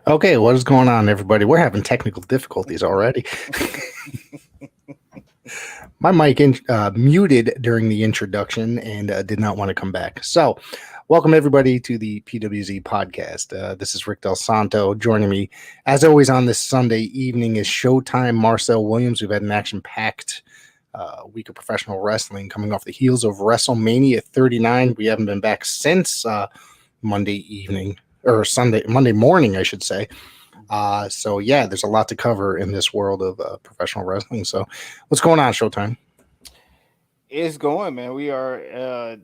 Okay, what is going on, everybody? We're having technical difficulties already. My mic muted during the introduction and did not want to come back. So, welcome everybody to the PWZ podcast. This is Rick Del Santo. Joining me, as always, on this Sunday evening is Showtime Marcel Williams. We've had an action-packed week of professional wrestling coming off the heels of WrestleMania 39. We haven't been back since Monday morning, I should say. So yeah, there's a lot to cover in this world of professional wrestling. So what's going on, Showtime? It's going, man. We are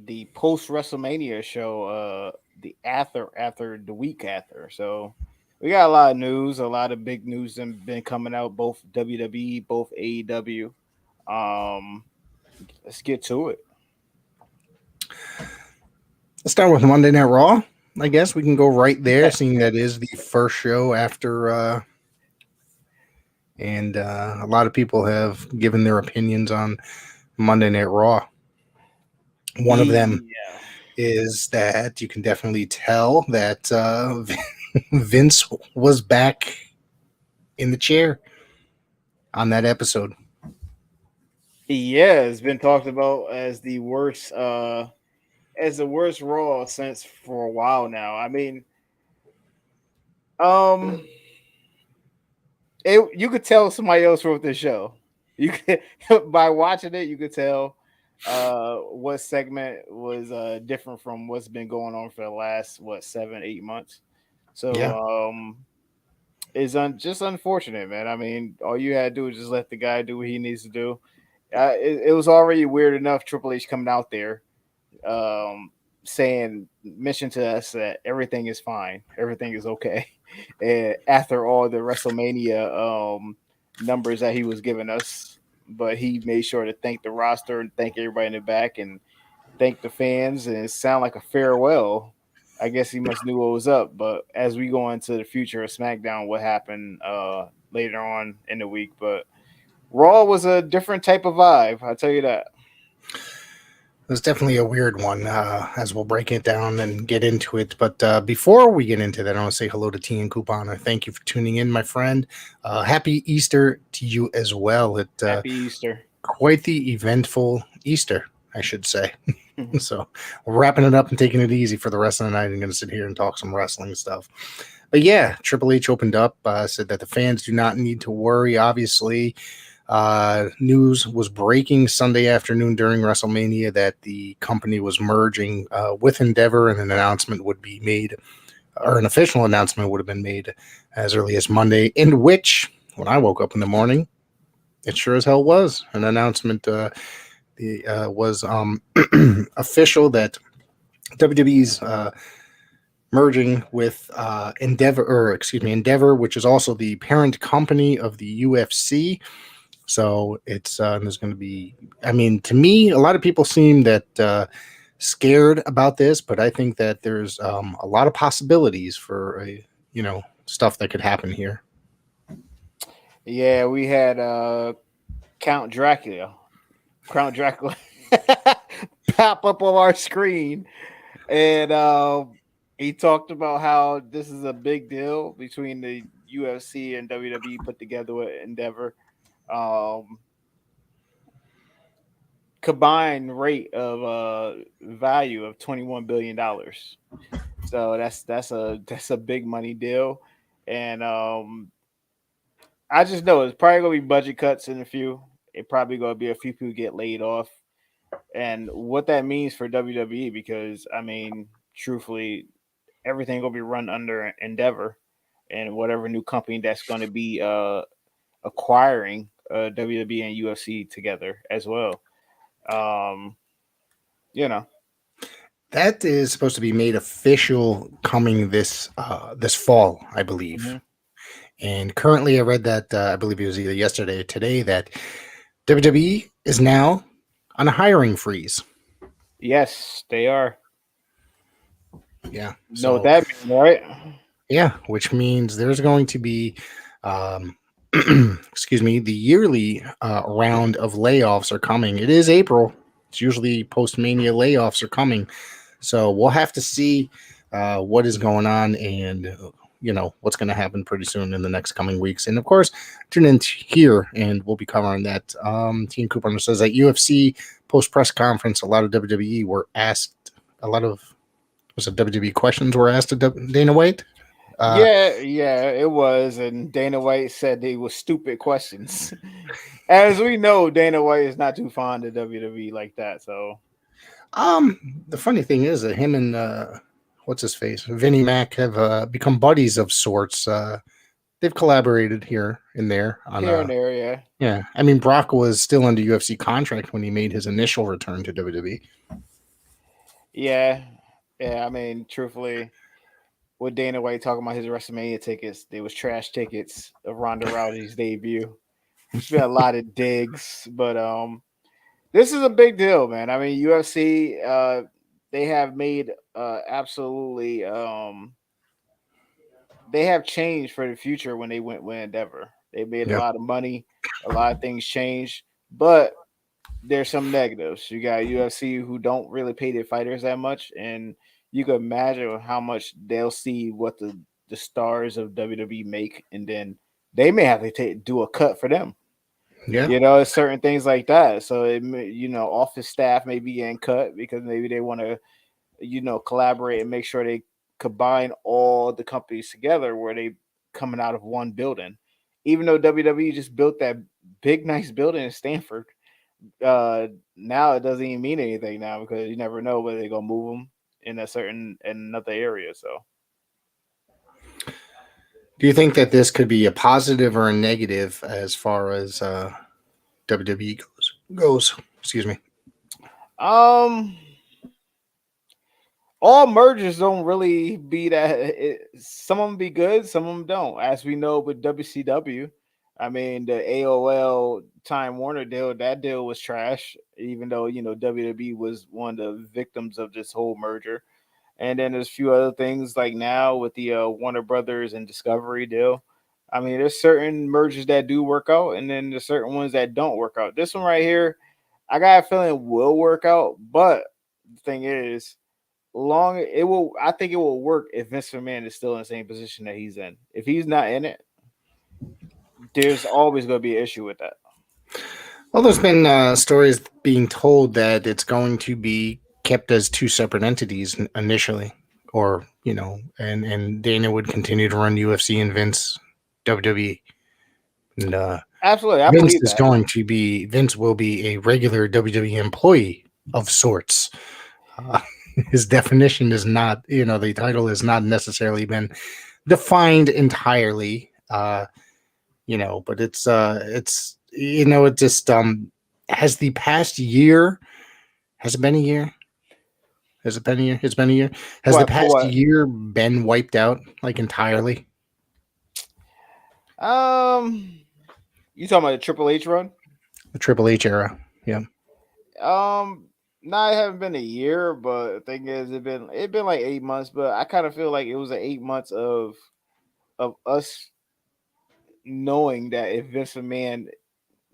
the post WrestleMania show, the after the week after. So we got a lot of news, a lot of big news that been coming out, both WWE, both AEW. Let's get to it. Let's start with Monday Night Raw. I guess we can go right there, seeing that is the first show after, and a lot of people have given their opinions on Monday Night Raw. One of them is that you can definitely tell that Vince was back in the chair on that episode. Yeah, it's been talked about as the worst Raw since for a while now. I mean, you could tell somebody else wrote this show. You could by watching it, you could tell what segment was different from what's been going on for the last 7-8 months. So yeah. It's just unfortunate, man. I mean, all you had to do is just let the guy do what he needs to do. It was already weird enough Triple H coming out there mention to us that everything is fine, everything is okay. And after all the WrestleMania numbers that he was giving us, but he made sure to thank the roster and thank everybody in the back and thank the fans, and it sounded like a farewell. I guess he must knew what was up. But as we go into the future of SmackDown, what happened later on in the week, but Raw was a different type of vibe, I'll tell you that. It was definitely a weird one, as we'll break it down and get into it. But before we get into that, I want to say hello to T and Coupon. Thank you for tuning in, my friend. Happy Easter to you as well. Happy Easter. Quite the eventful Easter, I should say. So we're wrapping it up and taking it easy for the rest of the night. I'm going to sit here and talk some wrestling stuff. But yeah, Triple H opened up, said that the fans do not need to worry, obviously. News was breaking Sunday afternoon during WrestleMania that the company was merging with Endeavor, and an announcement would be made, or an official announcement would have been made as early as Monday, in which, when I woke up in the morning, it sure as hell was an announcement. Was official that WWE's merging with Endeavor, which is also the parent company of the UFC. So it's there's going to be, I mean, to me, a lot of people seem that scared about this, but I think that there's a lot of possibilities for stuff that could happen here. Yeah, we had Count Dracula pop up on our screen, and he talked about how this is a big deal between the UFC and WWE put together with Endeavor. Combined rate of value of $21 billion. So that's a big money deal, and I just know it's probably gonna be budget cuts in a few. It probably gonna be a few people get laid off, and what that means for WWE, because I mean, truthfully, everything gonna be run under Endeavor, and whatever new company that's gonna be acquiring WWE and UFC together as well. That is supposed to be made official coming this fall, I believe. Mm-hmm. And currently, I read that I believe it was either yesterday or today that WWE is now on a hiring freeze. Yes, they are. Yeah. Know what that means, right? Yeah, which means there's going to be, excuse me, the yearly round of layoffs are coming. It is April. It's usually post-Mania layoffs are coming. So we'll have to see what is going on and what's going to happen pretty soon in the next coming weeks. And of course, tune in here and we'll be covering that. Team Cooper says that UFC post press conference, a lot of WWE were asked, was it WWE questions were asked to Dana White? Yeah, it was. And Dana White said they were stupid questions. As we know, Dana White is not too fond of WWE like that. So, the funny thing is that him and what's his face, Vinnie Mac, have become buddies of sorts. They've collaborated here and there on here and there, yeah. Yeah, I mean Brock was still under UFC contract when he made his initial return to WWE. Yeah, I mean, truthfully, with Dana White talking about his WrestleMania tickets, they was trash tickets of Ronda Rousey's debut. There's been a lot of digs, but this is a big deal, man. I mean, UFC, they have made absolutely they have changed for the future when they went with Endeavor. They made a lot of money, a lot of things changed, but there's some negatives. You got UFC who don't really pay their fighters that much, and you can imagine how much they'll see what the stars of WWE make, and then they may have to do a cut for them. Yeah, Certain things like that. So office staff may be getting cut because maybe they want to collaborate and make sure they combine all the companies together where they coming out of one building. Even though WWE just built that big nice building in Stanford, now it doesn't even mean anything now because you never know whether they're gonna move them in another area. So, do you think that this could be a positive or a negative as far as WWE goes? Excuse me. um, all mergers don't really be that. Some of them be good, some of them don't. As we know with WCW, I mean the AOL Time Warner deal, that deal was trash. Even though WWE was one of the victims of this whole merger. And then there's a few other things like now with the Warner Brothers and Discovery deal. I mean, there's certain mergers that do work out, and then there's certain ones that don't work out. This one right here, I got a feeling will work out, but the thing is, I think it will work if Vince McMahon is still in the same position that he's in. If he's not in it, there's always going to be an issue with that. Well, there's been stories being told that it's going to be kept as two separate entities initially, or and Dana would continue to run UFC and Vince WWE. And Absolutely, I Vince believe is that. Vince will be a regular WWE employee of sorts. His definition is not, the title has not necessarily been defined entirely. But it just has the past year. Has it been a year? Has it been a year? It's been a year. Has the What for? past What? year been wiped out like entirely? You talking about the Triple H run? The Triple H era. Yeah. No, it haven't been a year, but the thing is, it been like 8 months. But I kind of feel like it was 8 months of us knowing that if Vince McMahon,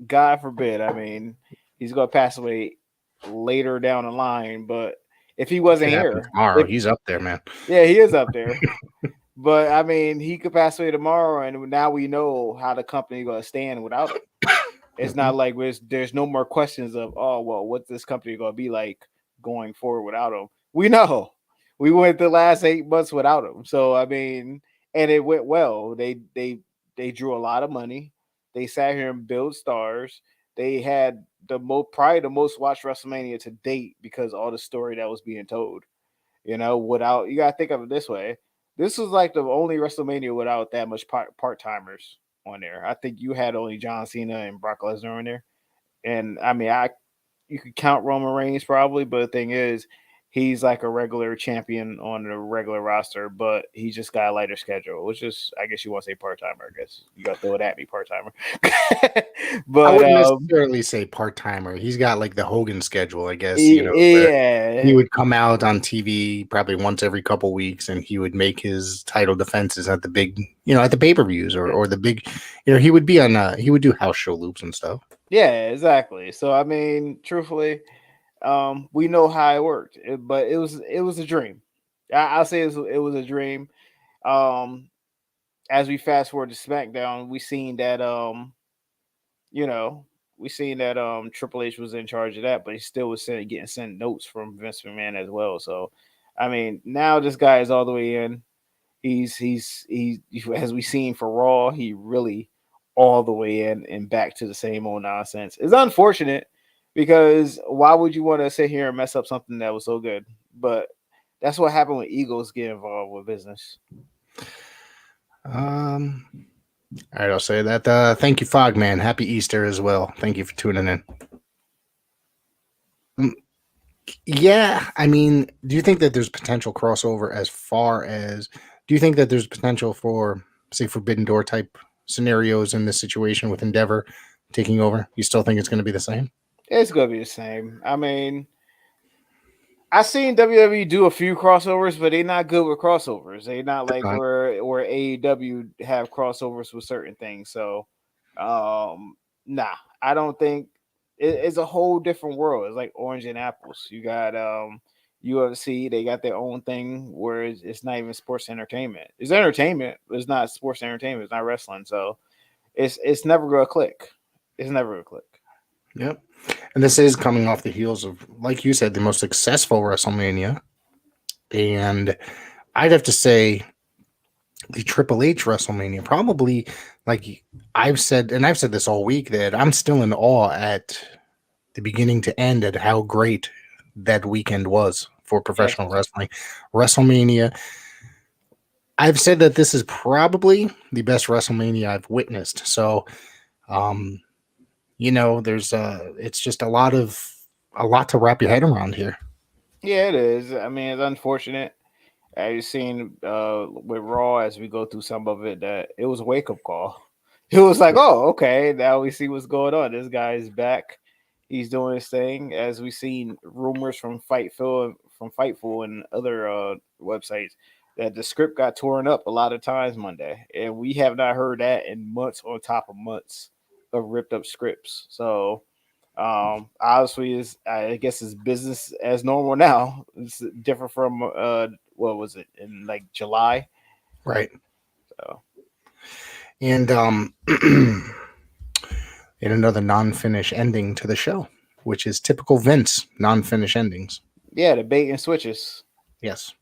God forbid, I mean, he's gonna pass away later down the line, but if he It wasn't could happen here, tomorrow. He's up there, man. yeah, he is up there. But I mean, he could pass away tomorrow, and now we know how the company gonna stand without him. It's not like there's no more questions of, oh well, what's this company gonna be like going forward without him? We know we went the last 8 months without him, so I mean, and it went well. They drew a lot of money. They sat here and built stars. They had probably the most watched WrestleMania to date because all the story that was being told. Without, you gotta think of it this way. This was like the only WrestleMania without that much part timers on there. I think you had only John Cena and Brock Lesnar on there. And I mean, you could count Roman Reigns probably, but the thing is, he's like a regular champion on the regular roster, but he just got a lighter schedule, which is, I guess you want to say part timer. I guess you got to throw it at me, part timer. I But wouldn't necessarily say part timer. He's got like the Hogan schedule, I guess. Where yeah, he would come out on TV probably once every couple weeks, and he would make his title defenses at the big, at the pay-per-views or the big, he would be on, he would do house show loops and stuff. yeah, exactly. So I mean, truthfully, we know how it worked, but it was a dream. I'll say it was a dream. Um, as we fast forward to SmackDown, we seen that you know, we seen that Triple H was in charge of that, but he still was getting sent notes from Vince McMahon as well. So, I mean, now this guy is all the way in. He's as we seen for Raw, he really all the way in and back to the same old nonsense. It's unfortunate because why would you want to sit here and mess up something that was so good? But that's what happened when egos get involved with business. Um, all right, I'll say that. Thank you, Fogman. Happy Easter as well. Thank you for tuning in. Mm, Yeah, I mean, do you think that there's potential crossover as far as do you think that there's potential for, say, Forbidden Door type scenarios in this situation with Endeavor taking over? You still think it's going to be the same? It's gonna be the same. I mean, I seen WWE do a few crossovers, but they're not good with crossovers. They're not like Not. where AEW have crossovers with certain things. So, um, nah, I don't think it's a whole different world. It's like orange and apples. You got UFC, they got their own thing where it's not even sports entertainment. It's entertainment, but it's not sports entertainment. It's not wrestling. So it's never gonna click. It's never gonna click. Yep. And this is coming off the heels of, like you said, the most successful WrestleMania. And I'd have to say the Triple H WrestleMania, probably like I've said this all week, that I'm still in awe at the beginning to end at how great that weekend was for Yes. professional wrestling. WrestleMania. I've said that this is probably the best WrestleMania I've witnessed. So, um, there's it's just a lot to wrap your head around here. Yeah, it is. I mean, it's unfortunate. I've seen with Raw as we go through some of it that it was a wake up call. It was like, oh, okay, now we see what's going on. This guy is back. He's doing his thing. As we've seen rumors from Fightful and other websites that the script got torn up a lot of times Monday, and we have not heard that in months on top of months of ripped up scripts. So obviously is I guess it's business as normal now. It's different from what was it in like July? Right. So And in another non-finish ending to the show, which is typical Vince non-finish endings. yeah, the bait and switches. Yes.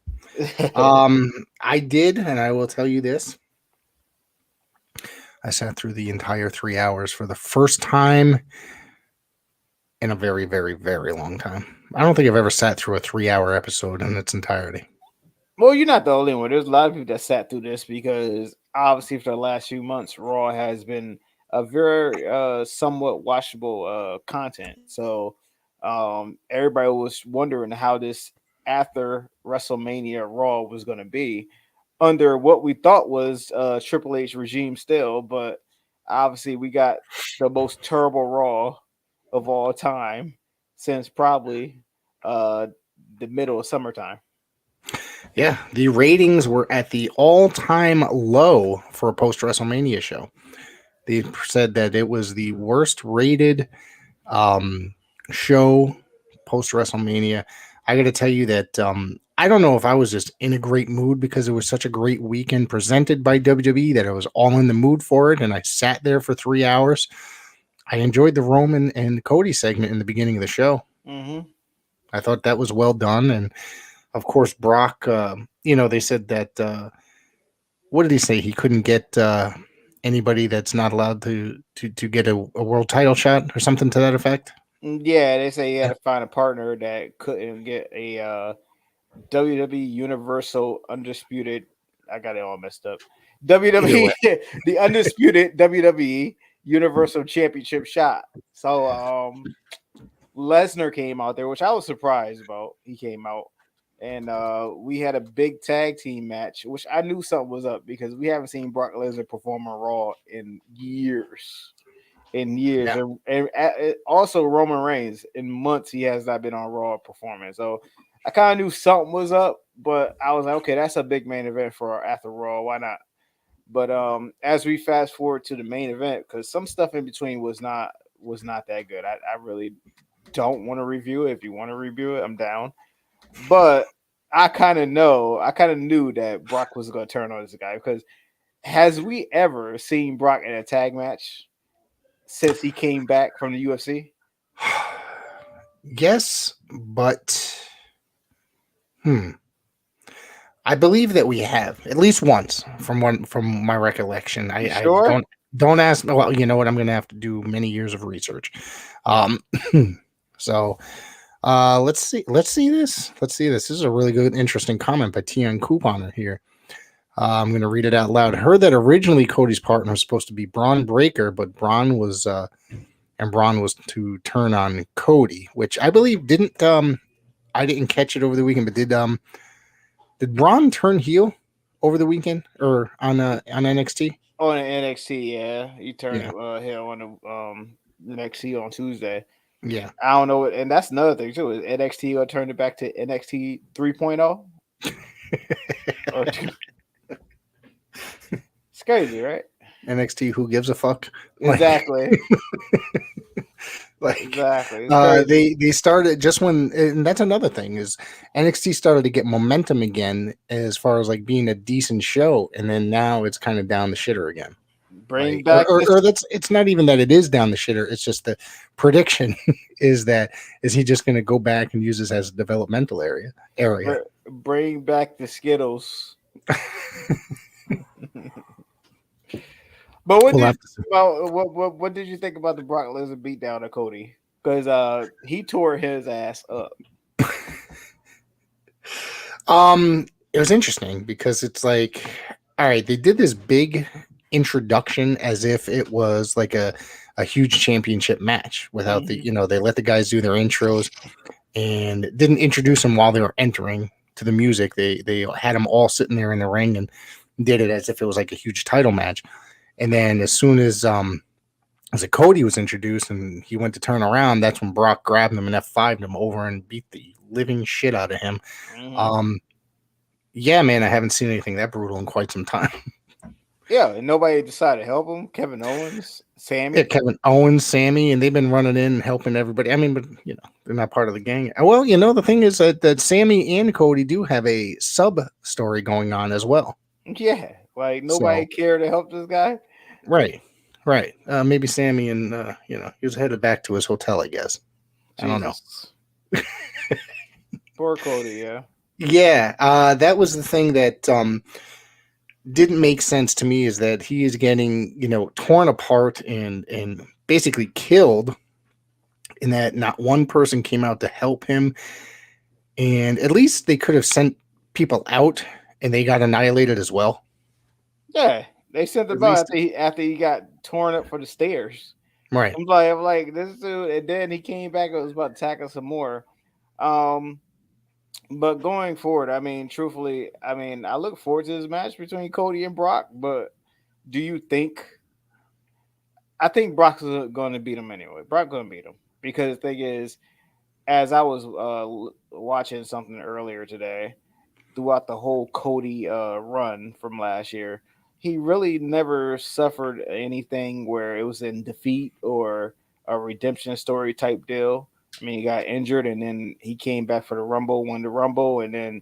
I did, and I will tell you this. I sat through the entire 3 hours for the first time in a very, very, very long time. I don't think I've ever sat through a 3 hour episode in its entirety. Well, you're not the only one. There's a lot of people that sat through this because obviously for the last few months, Raw has been a very somewhat watchable content. So everybody was wondering how this after WrestleMania Raw was going to be under what we thought was Triple H regime still, but obviously we got the most terrible Raw of all time since probably uh, the middle of summertime. Yeah, the ratings were at the all-time low for a post-WrestleMania show. They said that it was the worst rated um, show post WrestleMania. I got to tell you that I don't know if I was just in a great mood because it was such a great weekend presented by WWE that I was all in the mood for it, and I sat there for 3 hours. I enjoyed the Roman and Cody segment in the beginning of the show. Mm-hmm. I thought that was well done, and of course Brock. They said that. What did he say? He couldn't get anybody that's not allowed to get a world title shot or something to that effect. Yeah, they say he had to find a partner that couldn't get a WWE Universal Undisputed. I got it all messed up. Either way, WWE, the undisputed WWE Universal Championship shot. So Lesnar came out there, which I was surprised about. He came out, and we had a big tag team match, which I knew something was up because we haven't seen Brock Lesnar perform on Raw in years. In years, yeah, and also Roman Reigns in months he has not been on Raw performing. So I kind of knew something was up, but I was like, okay, that's a big main event for after Raw. Why not? But as we fast forward to the main event, because some stuff in between was not that good. I really don't want to review it. If you want to review it, I'm down. But I kind of knew that Brock was going to turn on this guy because Has we ever seen Brock in a tag match since he came back from the UFC? Yes, but hmm. I believe that we have at least once from my recollection. You I sure? don't ask. Well, you know what? I'm going to have to do many years of research. Um, so let's see this. Let's see this. This is a really good, interesting comment by Tian Couponer here. I'm going to read it out loud. Heard that originally Cody's partner was supposed to be Braun Breaker, but Braun was to turn on Cody, which I believe didn't. I didn't catch it over the weekend, but did Braun turn heel over the weekend or on NXT? On the NXT, yeah, he turned Yeah, heel on the NXT on Tuesday. yeah. I don't know, and that's another thing too. Is NXT will turn it back to NXT 3.0 or it's crazy, right? NXT, who gives a fuck? Exactly, Like, exactly. It's crazy. they started just when, and that's another thing is NXT started to get momentum again as far as like being a decent show, and then now it's kind of down the shitter again. Bring Like, back this. or that's it's not even that it is down the shitter. It's just the prediction is that is he just going to go back and use this as a developmental area. Bring back the Skittles. But what We'll did have to you think about what did you think about the Brock Lesnar beatdown of Cody? Because he tore his ass up. It was interesting because it's like, all right, they did this big introduction as if it was like a huge championship match without the, Mhm. they let the guys do their intros and didn't introduce them while they were entering to the music. They had them all sitting there in the ring and did it as if it was like a huge title match. And then as a Cody was introduced and he went to turn around, that's when Brock grabbed him and F5'd him over and beat the living shit out of him. Mhm. Um, yeah, man, I haven't seen anything that brutal in quite some time. Yeah, and nobody decided to help him. Kevin Owens, Yeah, Sammy. Kevin Owens, Sammy, and they've been running in and helping everybody. I mean, but they're not part of the gang. Well, the thing is that Sammy and Cody do have a sub story going on as well. Yeah, like nobody So cared to help this guy. right, right. Maybe Sammy and he was headed back to his hotel. I guess I don't know. Jesus, poor Cody. Yeah, Yeah, that was the thing that didn't make sense to me is that he is getting torn apart and basically killed, in that not one person came out to help him, and at least they could have sent people out and they got annihilated as well. yeah. They sent At him out least after he got torn up for the stairs. right. I'm like this dude, and then he came back and was about to tackle some more. Um, but going forward, I mean, truthfully, I mean, I look forward to this match between Cody and Brock. But do you think? I think Brock's going to beat him anyway. Brock going to beat him because the thing is, as I was watching something earlier today, throughout the whole Cody run from last year, he really never suffered anything where it was in defeat or a redemption story type deal. I mean, he got injured and then he came back for the Rumble, won the Rumble, and then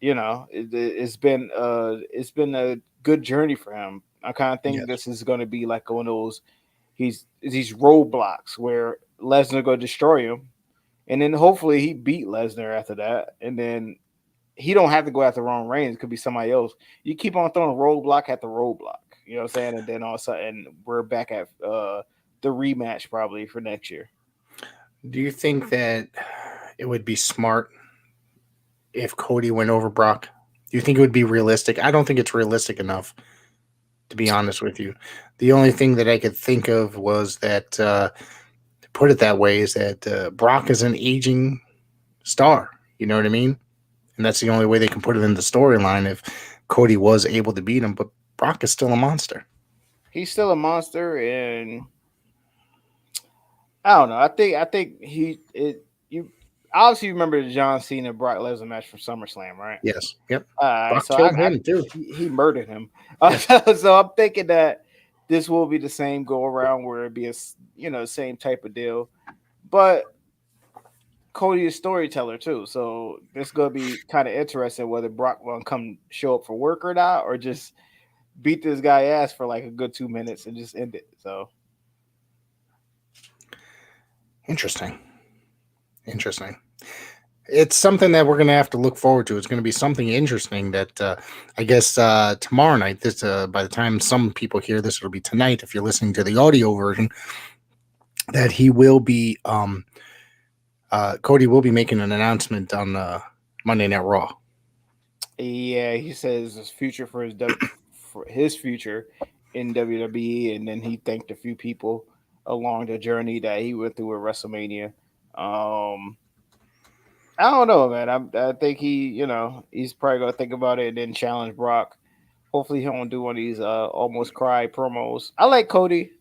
it's been a good journey for him. I kind of think Yes. this is going to be like one of those he's these roadblocks where Lesnar go destroy him, and then hopefully he beat Lesnar after that, and then he don't have to go after Roman Reigns. It could be somebody else. You keep on throwing roadblock at the roadblock. You know what I'm saying? And then all of a sudden we're back at the rematch probably for next year. Do you think that it would be smart if Cody went over Brock? Do you think it would be realistic? I don't think it's realistic enough, to be honest with you. The only thing that I could think of was that, to put it that way, is that Brock is an aging star. You know what I mean? And that's the only way they can put it in the storyline if Cody was able to beat him. But Brock is still a monster. He's still a monster, and I don't know. I think he it you obviously remember the John Cena Brock Lesnar match from SummerSlam, right? Yes. Yep. All right, Brock so killed him too. he murdered him. So I'm thinking that this will be the same go around where it be the same type of deal, but Cody is storyteller too, so this gonna be kind of interesting whether Brock will come show up for work or not, or just beat this guy ass for like a good 2 minutes and just end it. So Interesting. It's something that we're going to have to look forward to. It's going to be something interesting that I guess tomorrow night. This by the time some people hear this, it'll be tonight. If you're listening to the audio version, that he will be Cody will be making an announcement on Monday Night Raw. yeah, he says his future for his future in WWE, and then he thanked a few people along the journey that he went through at WrestleMania. I don't know, man. I think he's probably gonna think about it and then challenge Brock. Hopefully, he don't do one of these almost cry promos. I like Cody,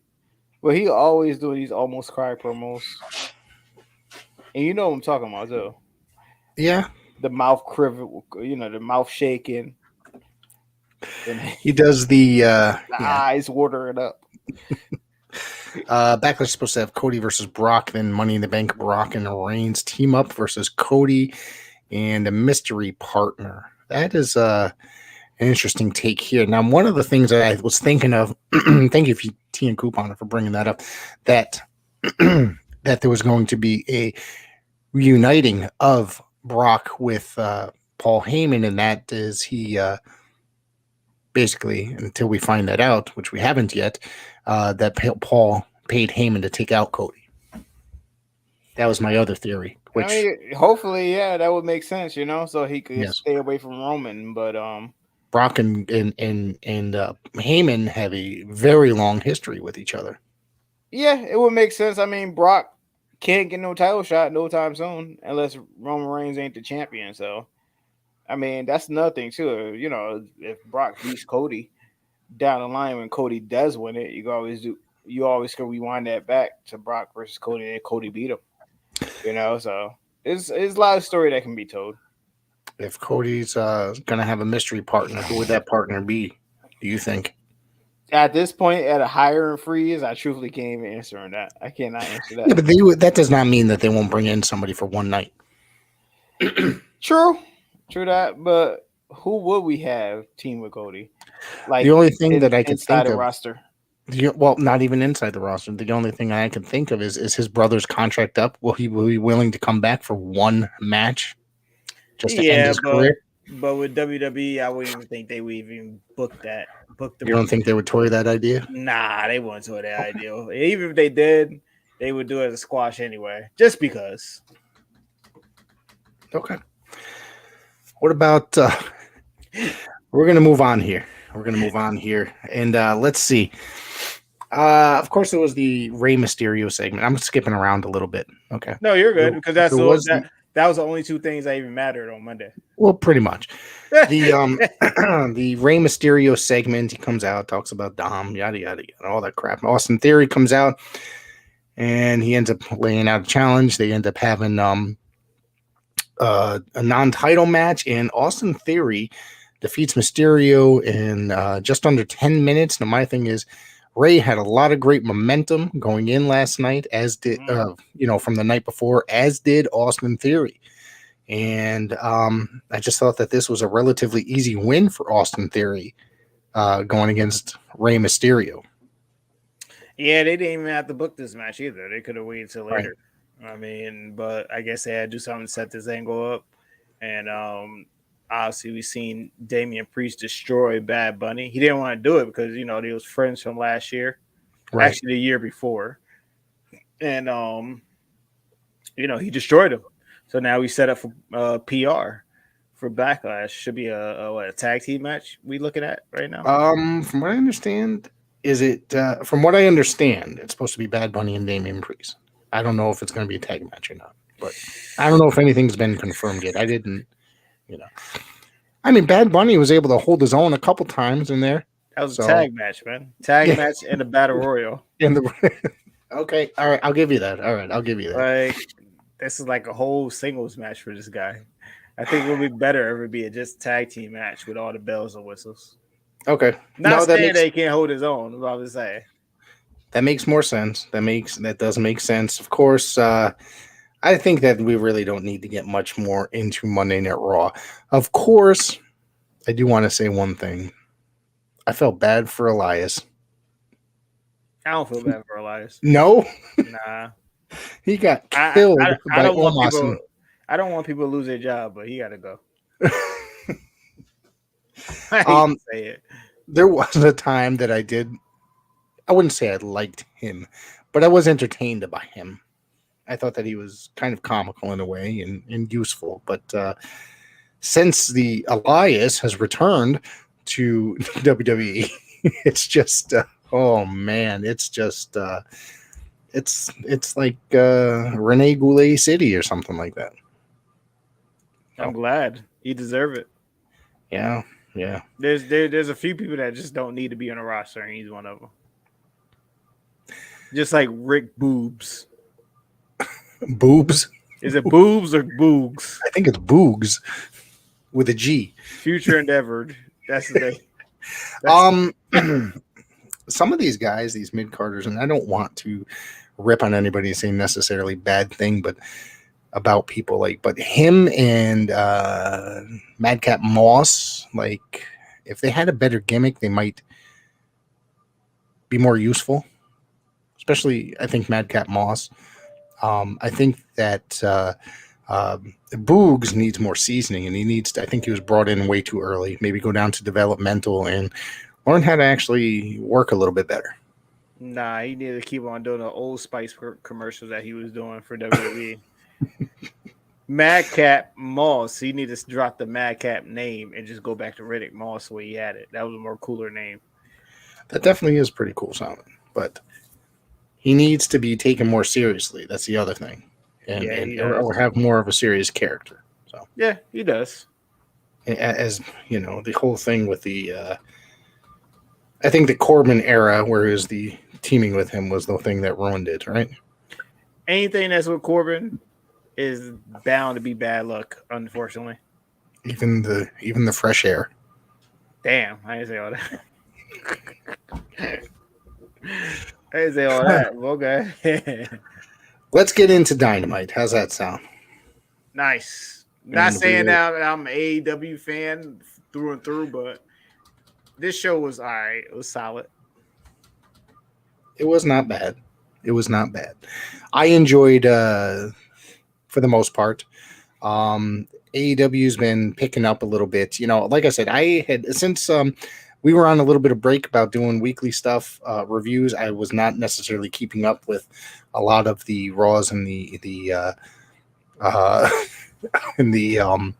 but he always doing these almost cry promos, and you know what I'm talking about too. Yeah, The mouth quiver, the mouth shaking, and he does the eyes watering up. Backlash is supposed to have Cody versus Brock, then Money in the Bank, Brock and Reigns team up versus Cody and a mystery partner. That is an interesting take here. Now, one of the things that I was thinking of, thank you, T and Coupon, for bringing that up, that that there was going to be a reuniting of Brock with Paul Heyman, and that is he basically, until we find that out, which we haven't yet, that Paul paid Heyman to take out Cody. That was my other theory. Which, I mean, hopefully, yeah, that would make sense, so he could Yes. stay away from Roman. But Brock and Heyman have a very long history with each other. yeah, it would make sense. I mean, Brock can't get no title shot no time soon unless Roman Reigns ain't the champion. So, I mean, that's another thing too. If Brock beats Cody down the line when Cody does win it, you always can rewind that back to Brock versus Cody and Cody beat him. So it's a lot of story that can be told. If Cody's gonna have a mystery partner, who would that partner be? Do you think? At this point, at a hiring freeze, I truthfully can't even answer on that. I cannot answer that. Yeah, but that does not mean that they won't bring in somebody for one night. True that. But who would we have team with Cody? Like the only thing that I could inside think the of, roster. well, not even inside the roster. The only thing I can think of is his brother's contract up? Will he be willing to come back for one match just to end his career? But with WWE, I wouldn't even think they would even book the. You don't think they would toy that idea? Nah, they wouldn't toy that idea. Even if they did, they would do it as a squash anyway, just because. Okay. What about? We're gonna move on here. And let's see. Of course, it was the Rey Mysterio segment. I'm skipping around a little bit. Okay. No, you're good because that was the only two things that even mattered on Monday. Well, pretty much. The the Rey Mysterio segment. He comes out, talks about Dom, yada yada yada, all that crap. Austin Theory comes out, and he ends up laying out a challenge. They end up having a non-title match, and Austin Theory defeats Mysterio in just under 10 minutes. Now, my thing is, Ray had a lot of great momentum going in last night, as did from the night before, as did Austin Theory. And I just thought that this was a relatively easy win for Austin Theory going against Rey Mysterio. Yeah, they didn't even have to book this match either. They could have waited till later. Right. I mean, but I guess they had to do something to set this angle up. And obviously, we've seen Damian Priest destroy Bad Bunny. He didn't want to do it because, they was friends from last year. Right. Actually, the year before. And, he destroyed him. So now we set up for PR for Backlash. Should be a tag team match we looking at right now? From what I understand, from what I understand, it's supposed to be Bad Bunny and Damian Priest. I don't know if it's going to be a tag match or not, but I don't know if anything's been confirmed yet. I didn't, I mean, Bad Bunny was able to hold his own a couple times in there. That was a tag match, man. Tag match and a battle royal. Okay, all right, I'll give you that. All right, I'll give you that. Like, this is like a whole singles match for this guy. I think it would be better if it be a just tag team match with all the bells and whistles. Okay. Not saying they can't hold his own, I was saying. That makes more sense. That does make sense. Of course, I think that we really don't need to get much more into Monday Night Raw. Of course, I do want to say one thing. I felt bad for Elias. I don't feel bad for Elias. No, Nah, he got I killed I by don't want Omos. people. I don't want people to lose their job, but he got to go. I hate to say it. There was a time that I wouldn't say I liked him, but I was entertained by him. I thought that he was kind of comical in a way and useful. But since the Elias has returned to WWE, it's just, oh man, it's just, it's like Rene Goulet City or something like that. I'm glad he deserve it. Yeah, yeah. There's a few people that just don't need to be on a roster, and he's one of them. Just like Rick Boobs. Boobs. Is it Boobs or Boogs? I think it's Boogs with a G. Future Endeavored. That's the name. Some of these guys, these mid carders, and I don't want to rip on anybody saying necessarily bad thing, but about people but him and Madcap Moss, like if they had a better gimmick, they might be more useful. Especially, I think Madcap Moss. I think that Boogs needs more seasoning, and I think he was brought in way too early. Maybe go down to developmental and learn how to actually work a little bit better. Nah, he needed to keep on doing the Old Spice commercials that he was doing for WWE. Madcap Moss, he needed to drop the Madcap name and just go back to Riddick Moss where he had it. That was a more cooler name. That definitely is pretty cool sounding, but he needs to be taken more seriously. That's the other thing, or have more of a serious character. So yeah, he does. As you know, the whole thing with the, I think the Corbin era, where is the teaming with him, was the thing that ruined it. Right? Anything that's with Corbin is bound to be bad luck, unfortunately. Even the fresh air. Damn, I didn't say all that. I didn't say all that. Okay. Let's get into Dynamite. How's that sound? Nice. Not saying that I'm an AEW fan through and through, but this show was all right. It was solid. It was not bad. I enjoyed, for the most part. AEW's been picking up a little bit. You know, like I said, I had since we were on a little bit of break about doing weekly stuff, reviews. I was not necessarily keeping up with a lot of the Raws and the and the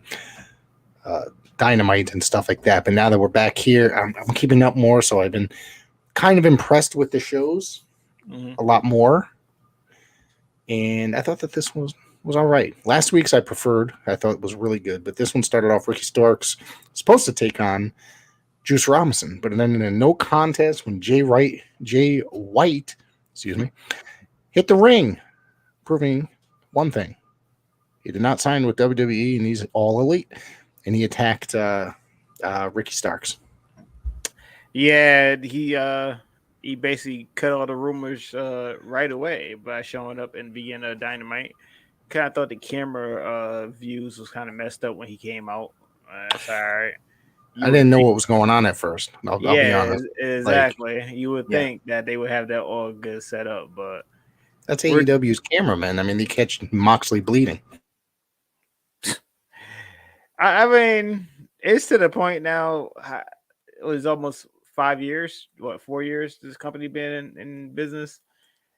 Dynamite and stuff like that. But now that we're back here, I'm keeping up more. So I've been kind of impressed with the shows a lot more. And I thought that this was all right. Last week's I preferred. I thought it was really good. But this one started off Ricky Starks supposed to take on Juice Robinson, but then in a no contest when Jay White, hit the ring, proving one thing. He did not sign with WWE, and he's all elite. And he attacked Ricky Starks. Yeah, he basically cut all the rumors right away by showing up and being a Dynamite. Kind of thought the camera views was kind of messed up when he came out. That's all right. I didn't know what was going on at first. I'll be honest. Exactly. You would think that they would have that all good set up, but that's AEW's cameraman. I mean, they catch Moxley bleeding. I mean, it's to the point now. It was almost 5 years. 4 years? This company been in business,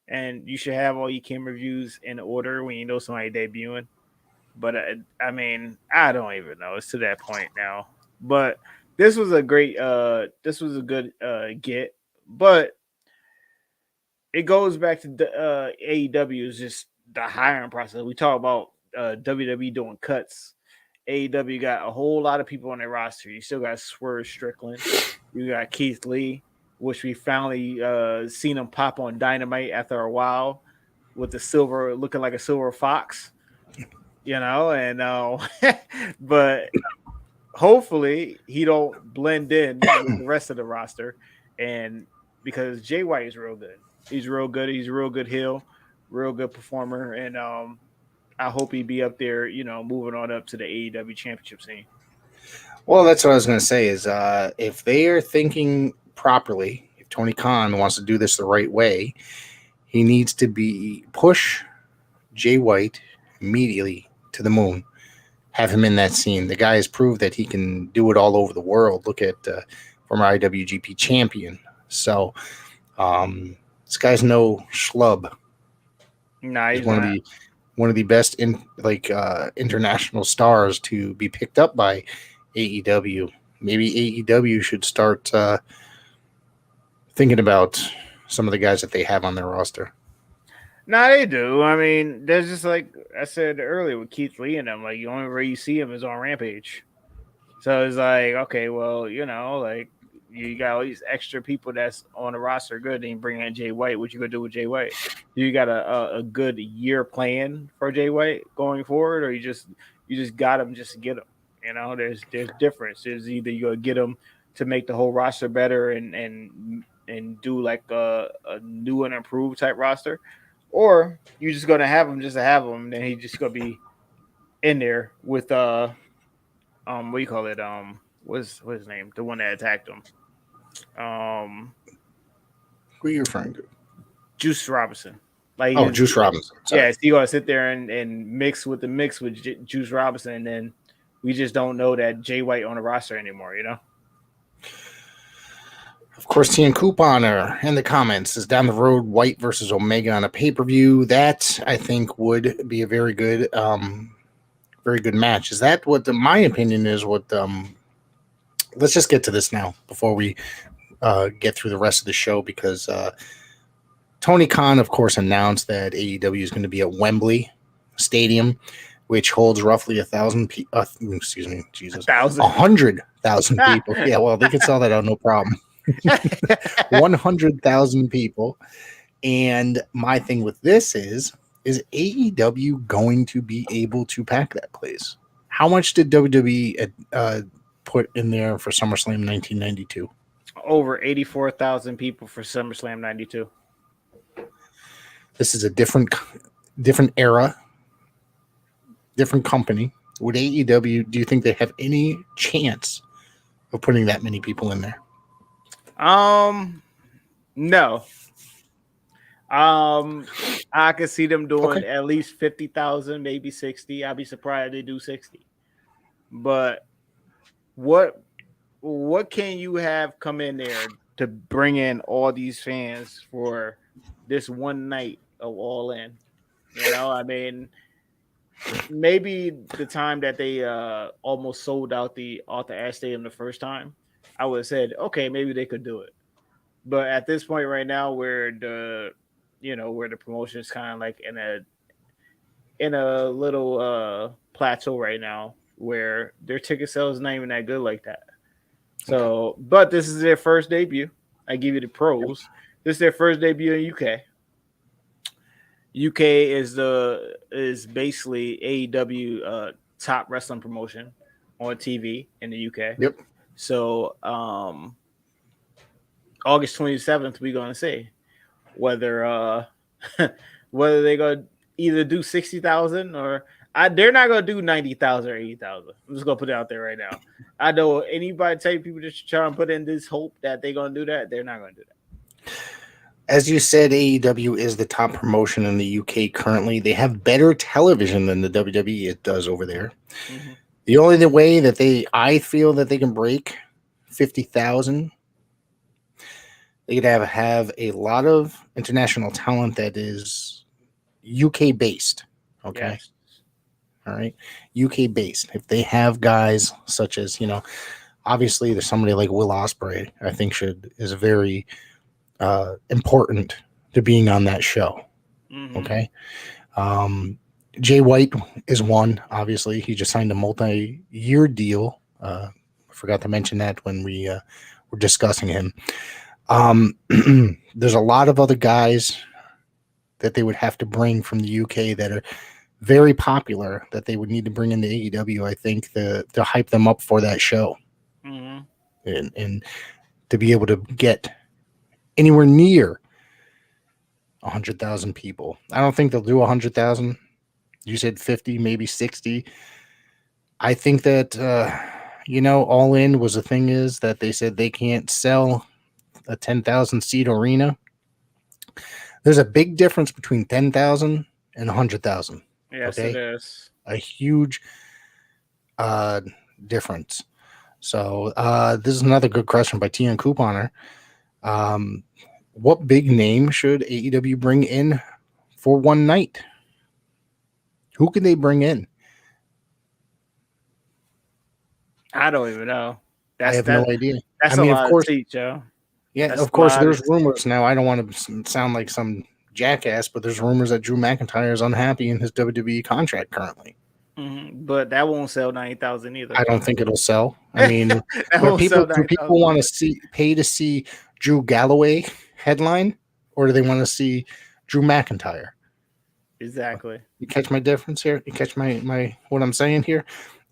and you should have all your camera views in order when you know somebody debuting. But I mean, I don't even know. It's to that point now. But this was a good get. But it goes back to AEW is just the hiring process. We talk about WWE doing cuts. AEW got a whole lot of people on their roster. You still got Swerve Strickland. You got Keith Lee, which we finally seen him pop on Dynamite after a while with the silver, looking like a silver fox. You know, and but hopefully he don't blend in with the rest of the roster, and because Jay White is real good. He's real good. He's a real good heel, real good performer, and I hope he be up there, moving on up to the AEW championship scene. Well, that's what I was going to say is if they are thinking properly, if Tony Khan wants to do this the right way, he needs to be push Jay White immediately to the moon. Have him in that scene. The guy has proved that he can do it all over the world. Look at former IWGP champion. So this guy's no schlub. Nah, He's he's not. one of the best international stars to be picked up by AEW. Maybe AEW should start thinking about some of the guys that they have on their roster. Nah, they do. I mean, there's just like I said earlier with Keith Lee and them. Like, the only way you see him is on Rampage. So it's like, okay, well, like you got all these extra people that's on the roster. Good, then you bring in Jay White. What you gonna do with Jay White? You got a good year plan for Jay White going forward, or you just got him just to get him. There's difference. There's either you gonna get him to make the whole roster better and do like a new and improved type roster, or you just gonna have him just to have him. And then he just gonna be in there with what do you call it? What's his name? The one that attacked him. Who are you referring to? Juice Robinson. Like, oh, Juice Robinson. Sorry. Yeah, so you gotta sit there and mix with Juice Robinson, and then we just don't know that Jay White on the roster anymore. Of course, Tian Couponer in the comments is down the road, White versus Omega on a pay-per-view. That, I think, would be a very good match. Is that what my opinion is? What let's just get to this now before we get through the rest of the show, because Tony Khan, of course, announced that AEW is going to be at Wembley Stadium, which holds roughly 1,000 people. Excuse me, Jesus, 100,000 people. Yeah, well, they could sell that out, no problem. 100,000 people. And my thing with this is AEW going to be able to pack that place? How much did WWE put in there for SummerSlam 1992? Over 84,000 people for SummerSlam 92. This is a different era, different company. Would AEW, do you think they have any chance of putting that many people in there? No. I could see them doing at least 50,000, maybe 60. I'd be surprised if they do 60. But what can you have come in there to bring in all these fans for this one night of All In? I mean, maybe the time that they almost sold out the Arthur Ashe Stadium the first time, I would have said, okay, maybe they could do it. But at this point right now, where the promotion is kind of like in a little plateau right now, where their ticket sales is not even that good like that. So, but this is their first debut. I give you the pros. This is their first debut in UK. UK is basically AEW top wrestling promotion on TV in the UK. Yep. So August 27th, we're gonna see whether they're gonna either do 60,000 or they're not gonna do 90,000 or 80,000. I'm just gonna put it out there right now. I know anybody tell people just try and put in this hope that they're gonna do that, they're not gonna do that. As you said, AEW is the top promotion in the UK currently. They have better television than the WWE it does over there. Mm-hmm. The only way that I feel that they can break 50,000, they could have a lot of international talent that is UK based. Okay. Yes. All right. UK based. If they have guys such as, obviously there's somebody like Will Ospreay, I think is very important to being on that show. Mm-hmm. Okay. Jay White is one, obviously. He just signed a multi-year deal. I forgot to mention that when we were discussing him. There's a lot of other guys that they would have to bring from the UK that are very popular that they would need to bring into AEW, I think, to hype them up for that show. Mm-hmm. And to be able to get anywhere near 100,000 people. I don't think they'll do 100,000. You said 50, maybe 60. I think that All In was the thing is that they said they can't sell a 10,000 seat arena. There's a big difference between 10,000 and 100,000. Yes, it Okay, is. a huge difference. So this is another good question by Tian Couponer. What big name should AEW bring in for one night? Who can they bring in? I don't even know. I have no idea. That's I a mean, of lot of course, seats, Joe. yeah, That's of a course, lot of there's rumors now. I don't want to sound like some jackass, but there's rumors that Drew McIntyre is unhappy in his WWE contract currently. But that won't sell 90,000 either. I don't think it'll sell. I mean, That won't sell do people 90,000. want to pay to see Drew Galloway headline, or do they want to see Drew McIntyre? Exactly. You catch my difference here? You catch my what I'm saying here?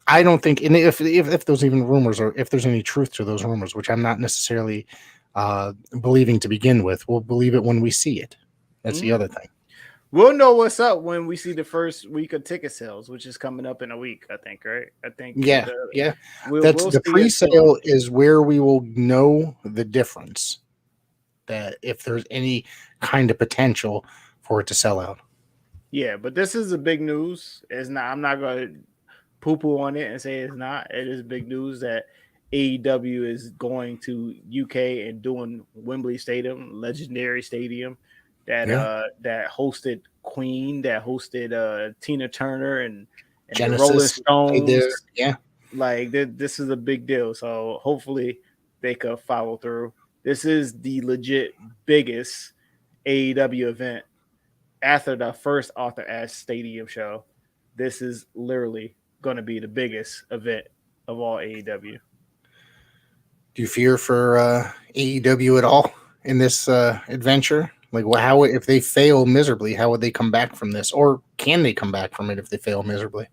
I don't think, and if those even rumors, or if there's any truth to those rumors, which I'm not necessarily believing to begin with, we'll believe it when we see it. That's the other thing. We'll know what's up when we see the first week of ticket sales, which is coming up in a week, I think, right? I think. Yeah. We'll The pre-sale is where we will know the difference. That if there's any kind of potential for it to sell out. Yeah, but this is a big news. It's not. I'm not going to poo-poo on it and say it's not. It is big news that AEW is going to UK and doing Wembley Stadium, legendary stadium that that hosted Queen, that hosted Tina Turner and the Rolling Stones. Yeah, like this is a big deal. So hopefully they could follow through. This is the legit biggest AEW event after the first Arthur Ashe Stadium show. This is literally going to be the biggest event of all AEW. Do you fear for AEW at all in this adventure? Like, how if they fail miserably, how would they come back from this, or can they come back from it if they fail miserably?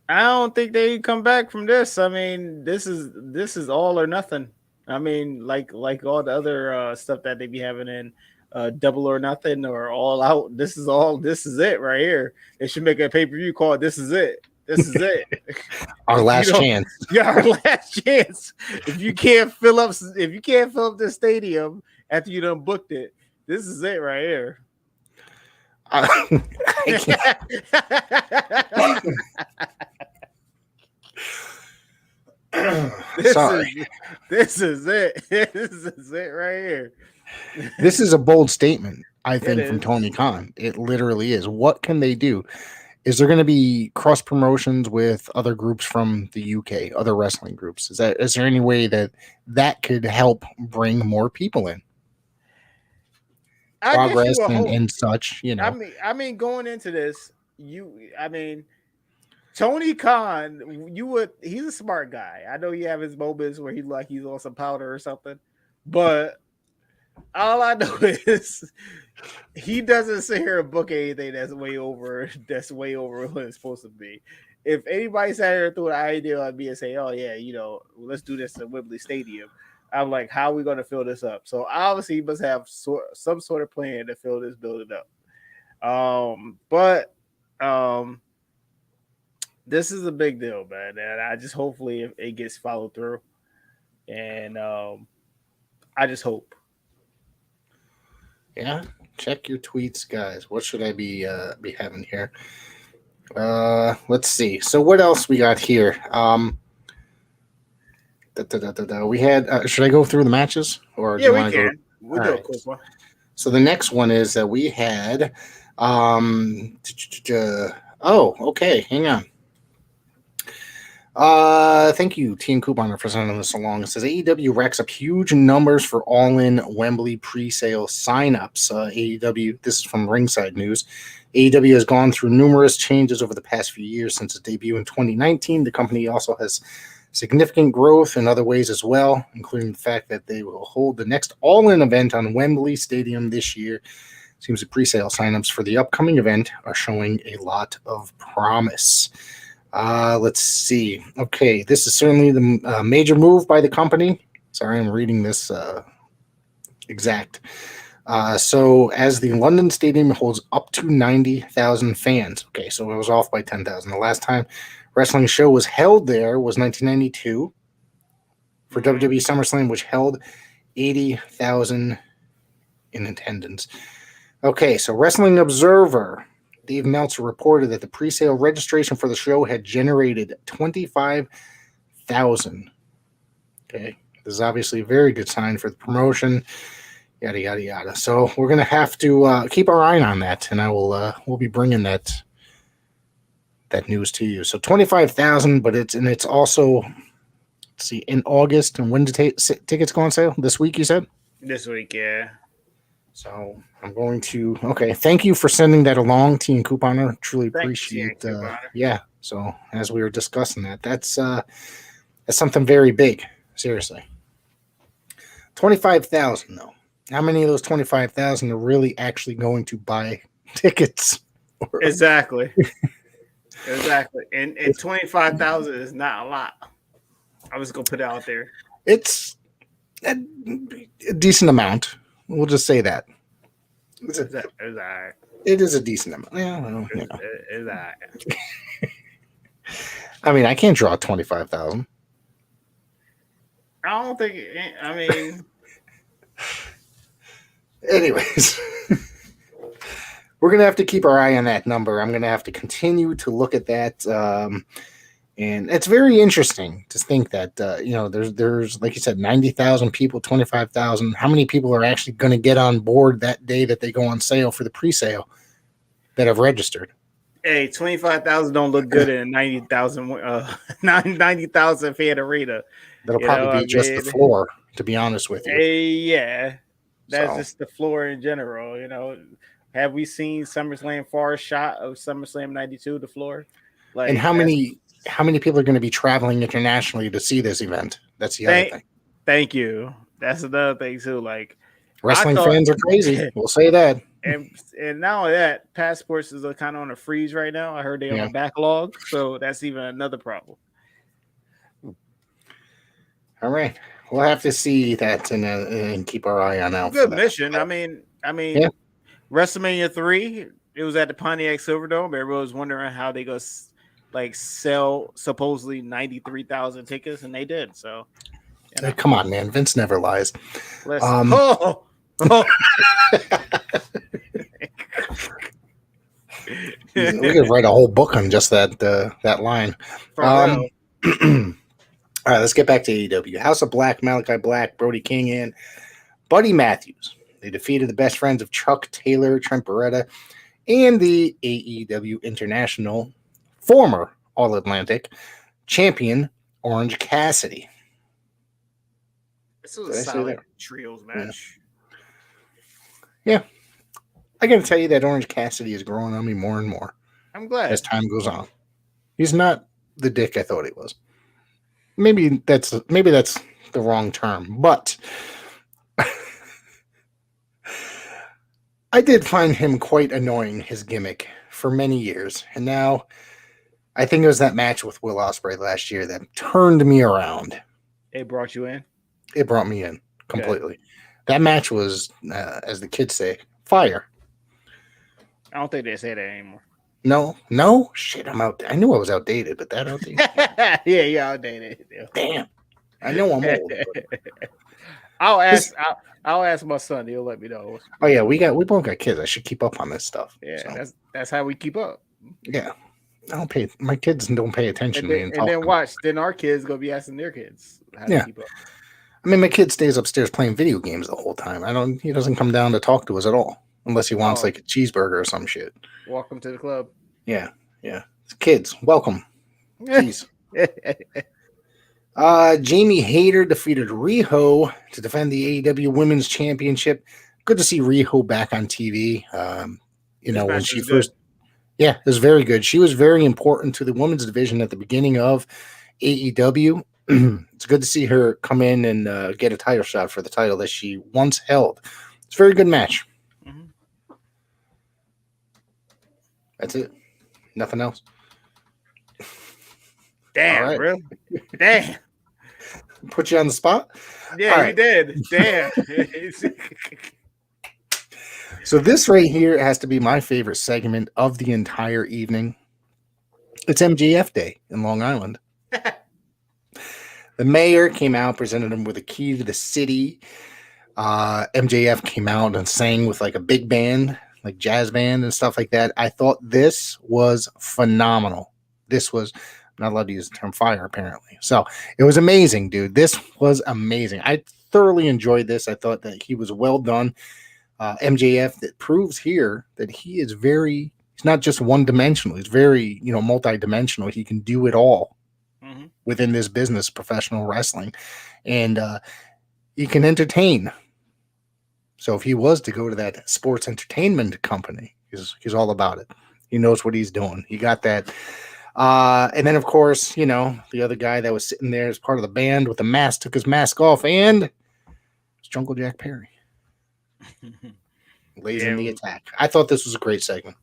I don't think they come back from this. I mean, this is all or nothing. I mean, like all the other stuff that they be having in Double or Nothing or All Out. This is it right here. They should make a pay-per-view called This Is It. This is it. Our last chance. Yeah, our last chance. If you can't fill up the stadium after you done booked it, this is it right here. Sorry. This is it. This is it right here. This is a bold statement, I think, from Tony Khan. It literally is. What can they do? Is there going to be cross promotions with other groups from the UK, other wrestling groups? Is there any way that could help bring more people in? Progress and such, I mean, going into this, Tony Khan, he's a smart guy. I know he have his moments where he's on some powder or something, but all I know is he doesn't sit here and book anything that's way over what it's supposed to be. If anybody sat here and threw an idea on me and say, "Oh yeah, let's do this at Wembley Stadium," I'm like, "How are we going to fill this up?" So obviously, he must have some sort of plan to fill this building up. But this is a big deal, man, and I just hopefully it gets followed through, and I just hope. Yeah, check your tweets, guys. What should I be having here? Let's see. So what else we got here? We had. Should I go through the matches, or yeah, we can. We'll do a quick one. So the next one is that we had. Oh, okay. Hang on. Thank you, Team Couponer, for sending this along. It says AEW racks up huge numbers for all-in Wembley pre-sale signups. AEW, this is from Ringside News. AEW has gone through numerous changes over the past few years since its debut in 2019. The company also has significant growth in other ways as well, including the fact that they will hold the next all-in event on Wembley Stadium this year. Seems the pre-sale signups for the upcoming event are showing a lot of promise. Let's see. Okay, this is certainly the major move by the company. Sorry, I'm reading this exact. So as the London Stadium holds up to 90,000 fans. Okay, so it was off by 10,000. The last time wrestling show was held there was 1992. for WWE SummerSlam, which held 80,000 in attendance. Okay, so Wrestling Observer, Dave Meltzer reported that the pre-sale registration for the show had generated 25,000. Okay, this is obviously a very good sign for the promotion. Yada yada yada. So we're gonna have to keep our eye on that, and we'll be bringing that news to you. So 25,000, but it's also, let's see, in August. And when did tickets go on sale? This week, you said? This week, yeah. So I'm going to, okay. Thank you for sending that along, T and Couponer. Truly appreciate it. Yeah. So as we were discussing that's something very big. Seriously. 25,000 though. How many of those 25,000 are really actually going to buy tickets? Exactly. Exactly. And 25,000 is not a lot. I'm just going to put it out there. It's a decent amount. We'll just say that. It's all right. It is a decent amount. Yeah, well, It's all right. I mean, I can't draw 25,000. I don't think. I mean. Anyways, we're gonna have to keep our eye on that number. I'm gonna have to continue to look at that, and it's very interesting to think that there's like you said, 90,000 people, 25,000. How many people are actually going to get on board that day that they go on sale for the pre-sale that have registered? Hey, 25,000 don't look good in a 90,000 fan arena. That'll probably be just the floor, to be honest with you. Yeah, that's just the floor in general. Have we seen SummerSlam far shot of SummerSlam 92, the floor? Like, and how many people are going to be traveling internationally to see this event? That's the other thing. Thank you. That's another thing too. Like, wrestling fans are crazy. We'll say that. And not only that, passports is kind of on a freeze right now. I heard they're on a backlog, so that's even another problem. All right, we'll have to see that and keep our eye on out. Good mission. I mean, WrestleMania 3. It was at the Pontiac Silverdome. Everyone was wondering how they go sell supposedly 93,000 tickets, and they did. So, come on, man, Vince never lies. We could write a whole book on just that line. All right, let's get back to AEW. House of Black, Malachi Black, Brody King, and Buddy Matthews. They defeated the best friends of Chuck Taylor, Trent Beretta, and the AEW International former All-Atlantic champion, Orange Cassidy. This was a solid trios match. Yeah. I got to tell you that Orange Cassidy is growing on me more and more. I'm glad. As time goes on. He's not the dick I thought he was. Maybe that's the wrong term, but I did find him quite annoying, his gimmick, for many years. And now I think it was that match with Will Ospreay last year that turned me around. It brought you in? It brought me in completely. Okay. That match was, as the kids say, fire. I don't think they say that anymore. No? Shit, I'm out. I knew I was outdated, but that outdated. Yeah, you're outdated. Damn. I know I'm old. I'll ask my son. He'll let me know. Oh yeah, we both got kids. I should keep up on this stuff. Yeah, so. That's how we keep up. Yeah. My kids don't pay attention to me. And then watch. Then our kids go be asking their kids how to keep up. I mean, my kid stays upstairs playing video games the whole time. He doesn't come down to talk to us at all. Unless he wants like a cheeseburger or some shit. Welcome to the club. Yeah. Kids, welcome. Jeez. Jamie Hayter defeated Riho to defend the AEW Women's Championship. Good to see Riho back on TV. When she first... Yeah, it was very good. She was very important to the women's division at the beginning of AEW. It's good to see her come in and get a title shot for the title that she once held. It's a very good match. Mm-hmm. That's it. Nothing else. Damn, right. Really? Damn. Put you on the spot? Yeah, you did. Damn. So this right here has to be my favorite segment of the entire evening. It's MJF Day in Long Island. The The mayor came out, presented him with a key to the city. MJF came out and sang with like a big band, like jazz band and stuff like that. I thought this was phenomenal. This was, I'm not allowed to use the term fire apparently. So it was amazing, dude. This was amazing. I thoroughly enjoyed this. I thought that he was well done. MJF that proves here that he is very, he's not just one dimensional. He's very, multi-dimensional. He can do it all within this business, professional wrestling. And he can entertain. So if he was to go to that sports entertainment company, he's all about it. He knows what he's doing. He got that. And then, of course, the other guy that was sitting there as part of the band with the mask took his mask off, and it's Jungle Jack Perry. Lays in the attack. I thought this was a great segment.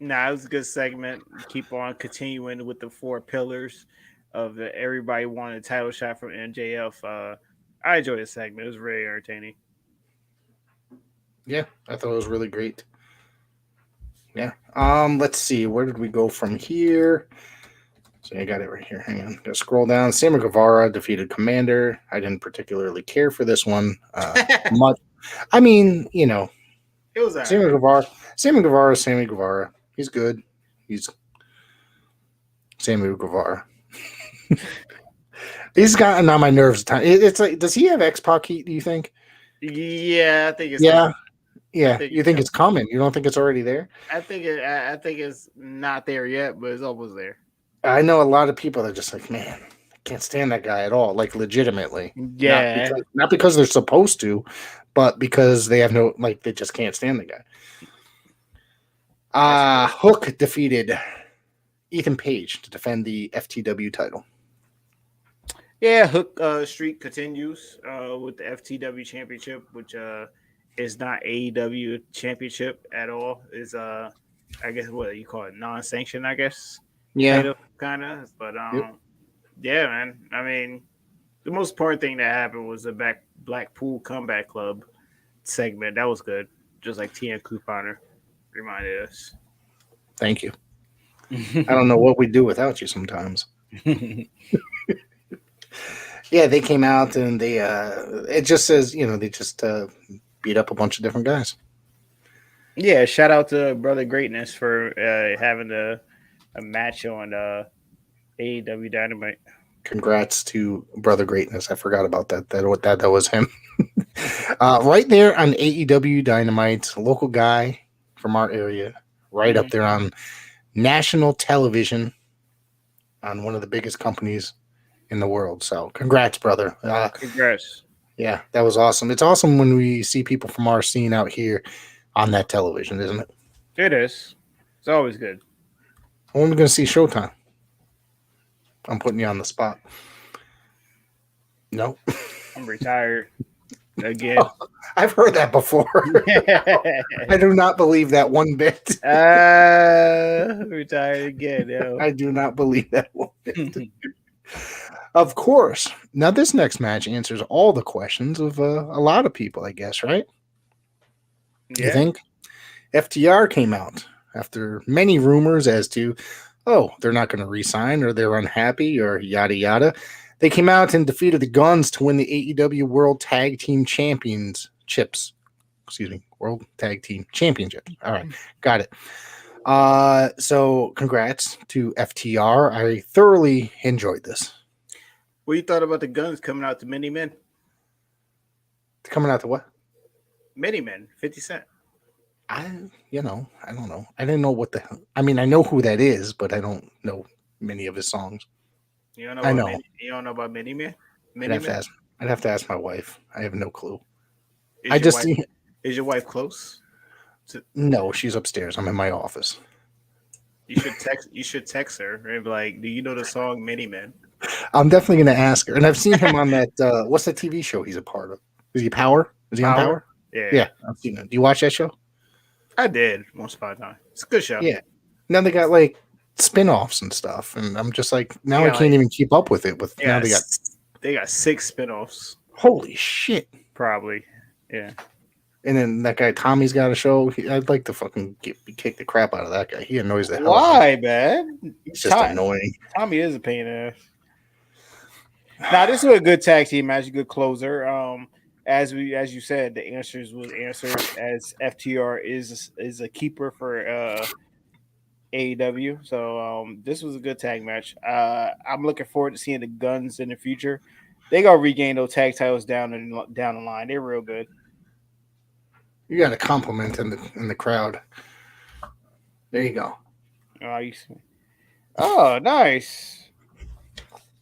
Nah, it was a good segment. Keep on continuing with the 4 pillars of everybody wanted a title shot from MJF. I enjoyed the segment. It was very entertaining. Yeah, I thought it was really great. Yeah. Let's see. Where did we go from here? So I got it right here. Hang on. Gotta scroll down. Sammy Guevara defeated Commander. I didn't particularly care for this one much. I mean, it was Sammy Guevara. Sammy Guevara. He's good. He's Sammy Guevara. He's gotten on my nerves. It's like, does he have X-Pac heat, do you think? Yeah, I think it's Yeah. You think it's coming? You don't think it's already there? I think it's not there yet, but it's almost there. I know a lot of people that are just like, man, I can't stand that guy at all. Like legitimately. Yeah. Not because they're supposed to, but because they have they just can't stand the guy. Hook defeated Ethan Page to defend the FTW title. Yeah, Hook streak continues with the FTW championship, which is not AEW championship at all. Is I guess what you call it, non-sanctioned, I guess. Yeah. Kind of. But yeah, man. I mean, the most important thing that happened was the Blackpool Comeback Club segment. That was good. Just like TN Couponer reminded us. Thank you. I don't know what we'd do without you sometimes. Yeah, they came out and they it just says, they just beat up a bunch of different guys. Yeah, shout out to Brother Greatness for having a match on AEW Dynamite. Congrats to Brother Greatness. I forgot about that. That was him. Right there on AEW Dynamite, local guy from our area, right up there on national television on one of the biggest companies in the world. So congrats, brother. Congrats. Yeah, that was awesome. It's awesome when we see people from our scene out here on that television, isn't it? It is. It's always good. When are we going to see Showtime? I'm putting you on the spot. No. I'm retired again. Oh, I've heard that before. I do not believe that one bit. Retired again. Yo. I do not believe that one bit. Of course. Now, this next match answers all the questions of a lot of people, I guess, right? Yeah. You think? FTR came out after many rumors as to, they're not going to re-sign or they're unhappy or yada, yada. They came out and defeated the Guns to win the AEW World Tag Team Championships. Excuse me, World Tag Team Championship. All right, got it. So congrats to FTR. I thoroughly enjoyed this. What you thought about the Guns coming out to Mini Men? Coming out to what? Mini Men, 50 Cent. I don't know. I didn't know what the hell. I mean, I know who that is, but I don't know many of his songs. You don't know you don't know about Mini Men? I'd have to ask my wife. I have no clue. Is your wife close? No, she's upstairs. I'm in my office. You should text her and be like, "Do you know the song Mini Men?" I'm definitely going to ask her. And I've seen him on that. What's the TV show he's a part of? Is he Power? Is he on Power? Yeah. I've seen it. Do you watch that show? I did once upon a time. It's a good show. Yeah. Now they got like spin-offs and stuff, and I'm just like, now I can't even keep up with it. Now they got 6 spin-offs. Holy shit! Probably, yeah. And then that guy Tommy's got a show. I'd like to fucking kick the crap out of that guy. He annoys the hell. Why, man? He's just annoying. Tommy is a pain in the ass. Now this was a good tag team match, a good closer. As you said, the answers was answered as FTR is a keeper for AEW. So this was a good tag match. I'm looking forward to seeing the Guns in the future. They gonna regain those tag titles down the line. They're real good. You got a compliment in the crowd. There you go. Oh, oh, nice.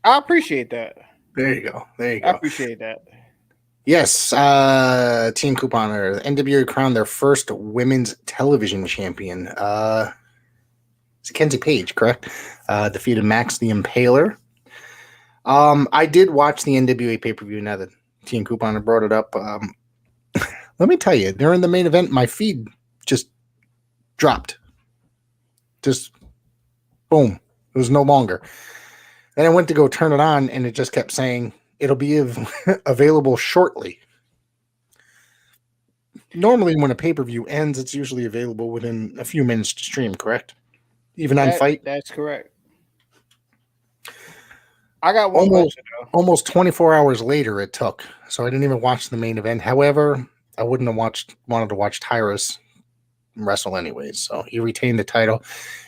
I appreciate that. There you go. There you I go. appreciate that. Yes, Team Couponer, NWA crowned their first women's television champion. It's Kenzie Page, correct? Defeated Max the Impaler. I did watch the NWA pay-per-view now that Team Couponer brought it up. Let me tell you, during the main event, my feed just dropped. Just boom. It was no longer. Then I went to go turn it on, and it just kept saying, it'll be available shortly. Normally, when a pay-per-view ends, it's usually available within a few minutes to stream, correct? Even on Fight? That's correct. I got one question, though. Almost 24 hours later, it took. So I didn't even watch the main event. However, I wouldn't have wanted to watch Tyrus wrestle anyways. So he retained the title.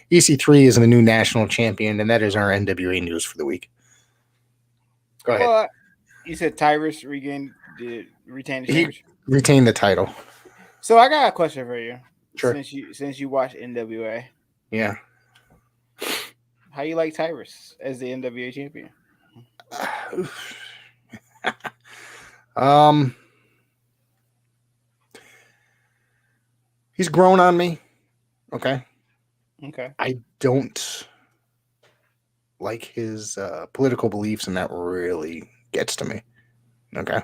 EC3 is the new national champion, and that is our NWA news for the week. Go ahead. Well, you said Tyrus retained the championship. He retained the title. So I got a question for you. Sure. Since you watch NWA. Yeah. How you like Tyrus as the NWA champion? He's grown on me. Okay. Okay. I don't like his political beliefs, and that really gets to me. Okay.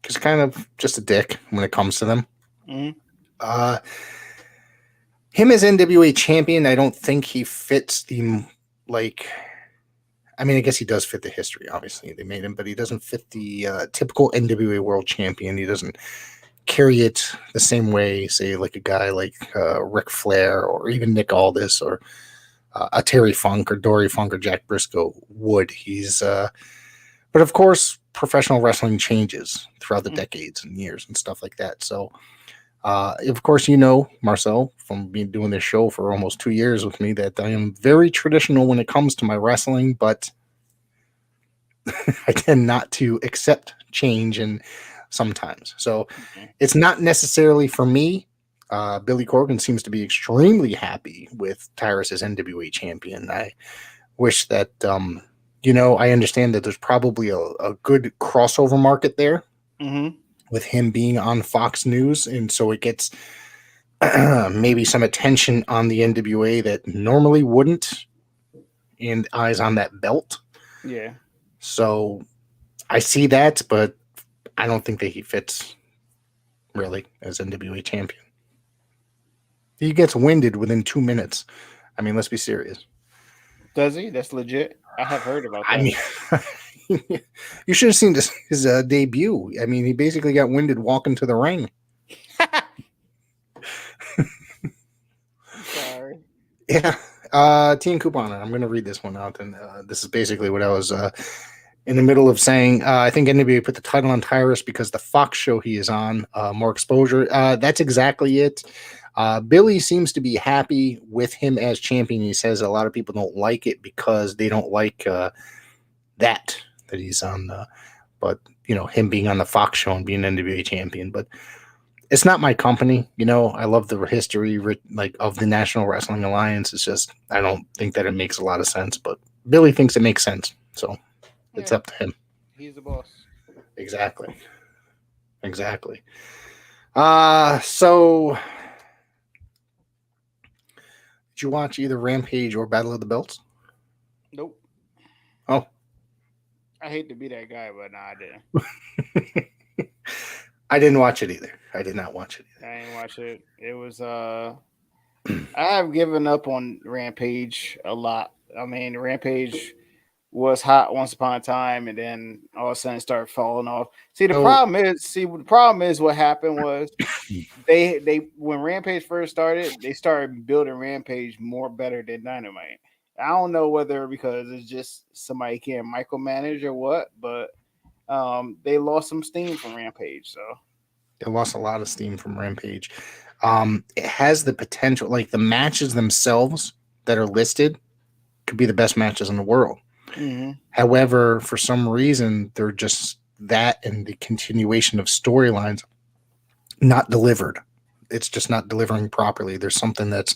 He's kind of just a dick when it comes to them. Mm-hmm. Him as NWA champion, I don't think he fits the I mean, I guess he does fit the history. Obviously, they made him, but he doesn't fit the typical NWA World Champion. He doesn't carry it the same way, say, like a guy like Ric Flair or even Nick Aldis or a Terry Funk or Dory Funk or Jack Briscoe would. But of course, professional wrestling changes throughout the decades and years and stuff like that. So, of course, Marcel, from doing this show for almost 2 years with me, that I am very traditional when it comes to my wrestling, but I tend not to accept change and sometimes. So it's not necessarily for me. Billy Corgan seems to be extremely happy with Tyrus as NWA champion. I wish that, I understand that there's probably a good crossover market there. Mm-hmm. With him being on Fox News, and so it gets maybe some attention on the NWA that normally wouldn't, and eyes on that belt. Yeah. So I see that, but I don't think that he fits really as NWA champion. He gets winded within 2 minutes. I mean, let's be serious. Does he? That's legit. I have heard about that. I mean, you should have seen his debut. I mean, he basically got winded walking to the ring. Sorry. Yeah. Team Couponer. I'm going to read this one out. And this is basically what I was in the middle of saying. I think NWA put the title on Tyrus because the Fox show he is on, more exposure. That's exactly it. Billy seems to be happy with him as champion. He says a lot of people don't like it because they don't like that he's on, but him being on the Fox show and being NWA champion. But it's not my company. I love the history of the National Wrestling Alliance. It's just I don't think that it makes a lot of sense. But Billy thinks it makes sense, so it's up to him. He's the boss. Exactly. So did you watch either Rampage or Battle of the Belts? Nope. Oh. I hate to be that guy, but nah, I didn't. I didn't watch it either. I did not watch it either. I didn't watch it. It was I have given up on Rampage a lot. I mean, Rampage was hot once upon a time, and then all of a sudden started falling off. The problem is what happened was they when Rampage first started, they started building Rampage more better than Dynamite. I don't know whether because it's just somebody can't micromanage or what, but they lost some steam from Rampage. So It lost a lot of steam from Rampage. It has the potential, like the matches themselves that are listed could be the best matches in the world. mm-hmm. However, for some reason, they're just that and the continuation of storylines not delivered. It's just not delivering properly. There's something that's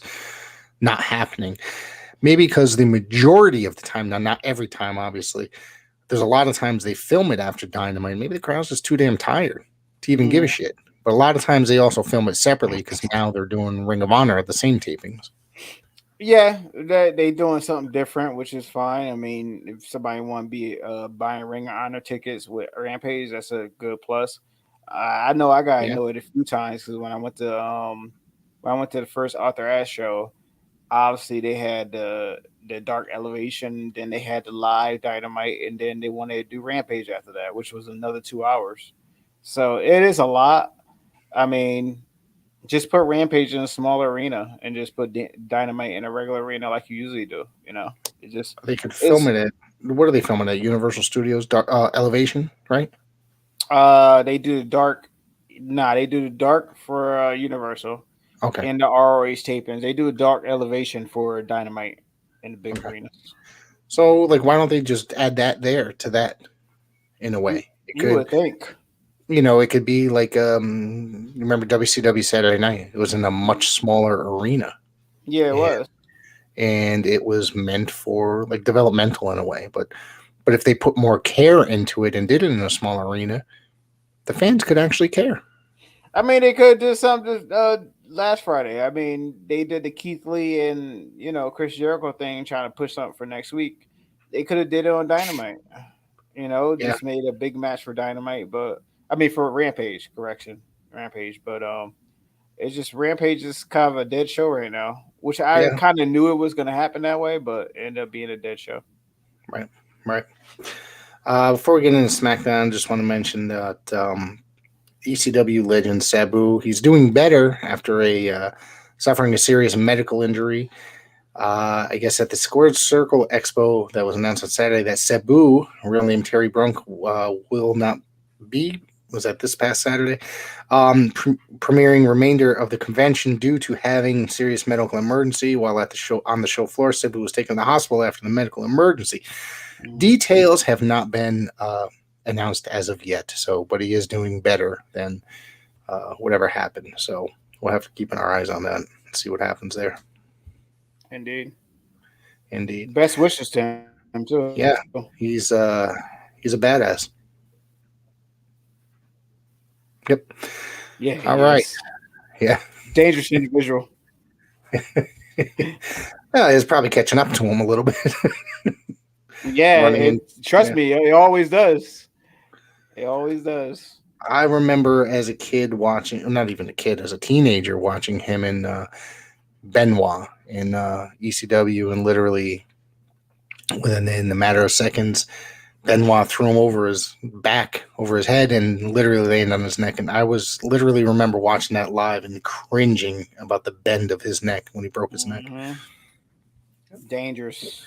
not happening. Maybe because the majority of the time, now not every time, obviously, there's a lot of times they film it after Dynamite. Maybe the crowd's just too damn tired to even give a Mm-hmm. shit. But a lot of times they also film it separately because now they're doing Ring of Honor at the same tapings. Yeah, they doing something different, which is fine. I mean, if somebody want to be buying Ring of Honor tickets with Rampage, that's a good plus. I know I got Yeah, annoyed a few times because when I went to the first Arthur Ashe show, obviously they had the Dark Elevation, then they had the live Dynamite, and then they wanted to do Rampage after that, which was another 2 hours. So it is a lot. I mean, just put Rampage in a smaller arena and just put Dynamite in a regular arena like you usually do. It just they could film it's it at, what are they filming at? Universal Studios, Elevation, right? they do the dark. Nah, they do the dark for Universal Okay, and the ROH tapings. They do a dark elevation for Dynamite in the big okay. arenas. So, like, why don't they just add that there to that in a You way? It you could, would think, it could be like, you remember WCW Saturday Night? It was in a much smaller arena. yeah, it And was. it was meant for like developmental in a way. But if they put more care into it and did it in a small arena, the fans could actually care. I mean, they could do something last Friday. I mean, they did the Keith Lee and Chris Jericho thing, trying to push something for next week. They could have did it on Dynamite. Yeah, Just made a big match for Dynamite, but I mean for Rampage, correction, Rampage. But it's just Rampage is kind of a dead show right now, which I yeah, kind of knew it was going to happen that way, but it ended up being a dead show. right, right. Before we get into SmackDown, just want to mention that ECW legend Sabu, he's doing better after suffering a serious medical injury. I guess at the Squared Circle Expo that was announced on Saturday, that Sabu, real name Terry Brunk, will not be. Was that this past Saturday? Premiering remainder of the convention due to having serious medical emergency while at the show on the show floor. Sabu was taken to the hospital after the medical emergency. Mhm. Details have not been announced as of yet. So, but he is doing better than whatever happened. So we'll have to keep our eyes on that and see what happens there. Indeed. Indeed. Best wishes to him too. Yeah, he's uh he's a badass. Yep. Yeah, he All is. right. Yeah. Dangerous individual. Well, it's probably catching up to him a little bit. Yeah, Running in. trust Yeah. me, it always does. It always does. I remember as a kid watching, not even a kid, as a teenager watching him in Benoit in ECW, and literally within in the matter of seconds, Benoit threw him over his back, over his head, and literally landed on his neck. And I was literally remember watching that live and cringing about the bend of his neck when he broke his neck. Hmm. Dangerous.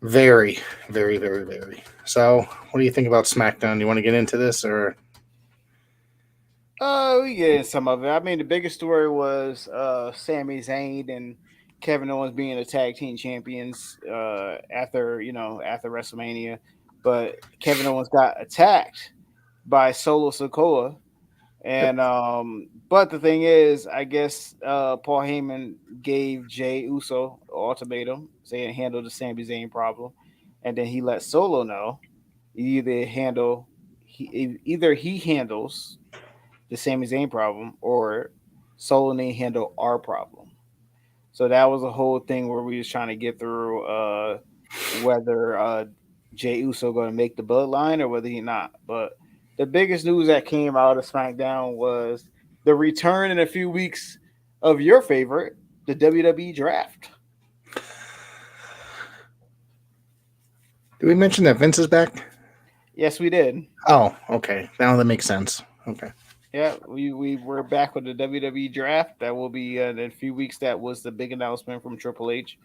Very, very, very, very. So, what do you think about SmackDown? You want to get into this, or Oh, yeah, some of it. I mean, the biggest story was Sami Zayn and Kevin Owens being the tag team champions after WrestleMania, but Kevin Owens got attacked by Solo Sikoa. yep, And but the thing is, I guess Paul Heyman gave Jay Uso an ultimatum, saying handle the Sami Zayn problem, and then he let Solo know either he handles the Sami Zayn problem or Solo and they handle our problem. So that was a whole thing where we was trying to get through whether Jay Uso going to make the bloodline or whether he not. But the biggest news that came out of SmackDown was the return in a few weeks of your favorite, the WWE draft. did we mention that Vince is back? Yes, we did. Oh, okay. Now that makes sense. Okay. Yeah, we were back with the WWE draft. That will be in a few weeks. That was the big announcement from Triple H.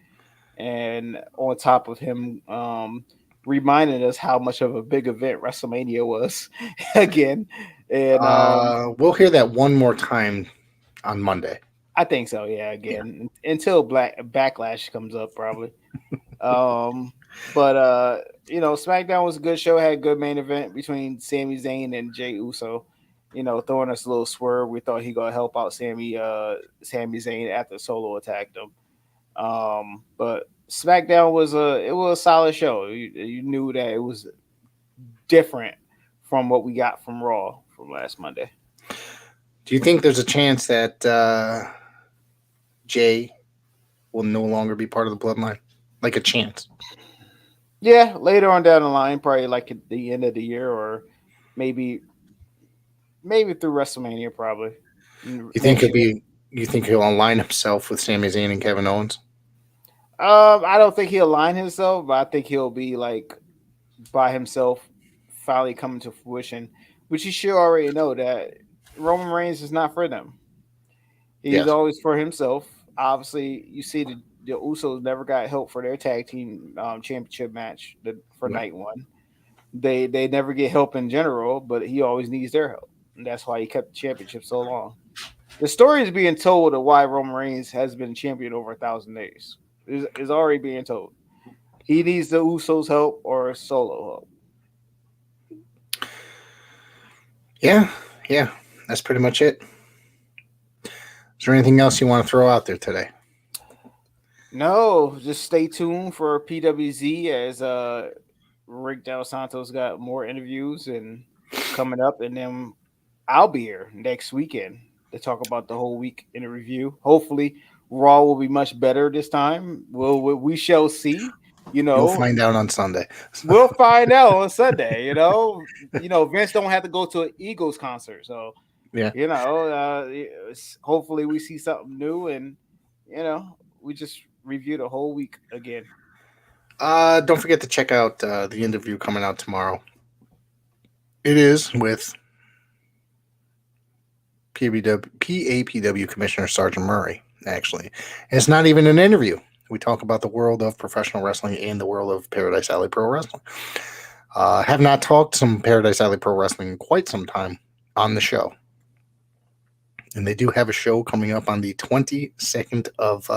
and on top of him reminding us how much of a big event WrestleMania was again. And We'll hear that one more time on Monday. I think so, yeah. Yeah. Again, until Black Backlash comes up, probably. Um, but SmackDown was a good show. Had a good main event between Sami Zayn and Jey Uso. Throwing us a little swerve. We thought he gonna help out Sami Zayn after Solo attacked him. But SmackDown was a solid show. You knew that it was different from what we got from Raw from last Monday. Do you think there's a chance that Jay will no longer be part of the bloodline? Like a chance? Yeah, later on down the line, probably like at the end of the year, or maybe through WrestleMania, probably You think next he'll year. be? You think he'll align himself with Sami Zayn and Kevin Owens? I don't think he'll align himself, but I think he'll be like by himself, finally coming to fruition. Which you should already know that Roman Reigns is not for them. He's Yes. always for himself. Obviously, you see the Usos never got help for their tag team championship match for No. night one. They never get help in general, but he always needs their help, and that's why he kept the championship so long. The story is being told of why Roman Reigns has been champion over 1,000 days. Is already being told. He needs the Usos' help or solo help. Yeah. Yeah. That's pretty much it. Is there anything else you want to throw out there today? No, just stay tuned for PWZ as Rick Del Santos got more interviews and coming up, and then I'll be here next weekend to talk about the whole week in a review. Hopefully, Raw will be much better this time. We shall see. You You'll know, find out on Sunday. we'll find out on Sunday. Vince don't have to go to an Eagles concert, so Yeah. hopefully we see something new, and we just review the whole week again. Don't forget to check out the interview coming out tomorrow. It is with PAPW Commissioner Sergeant Murray, actually. And it's not even an interview. We talk about the world of professional wrestling and the world of Paradise Alley Pro Wrestling. Have not talked some Paradise Alley Pro Wrestling in quite some time on the show. And they do have a show coming up on the 22nd of,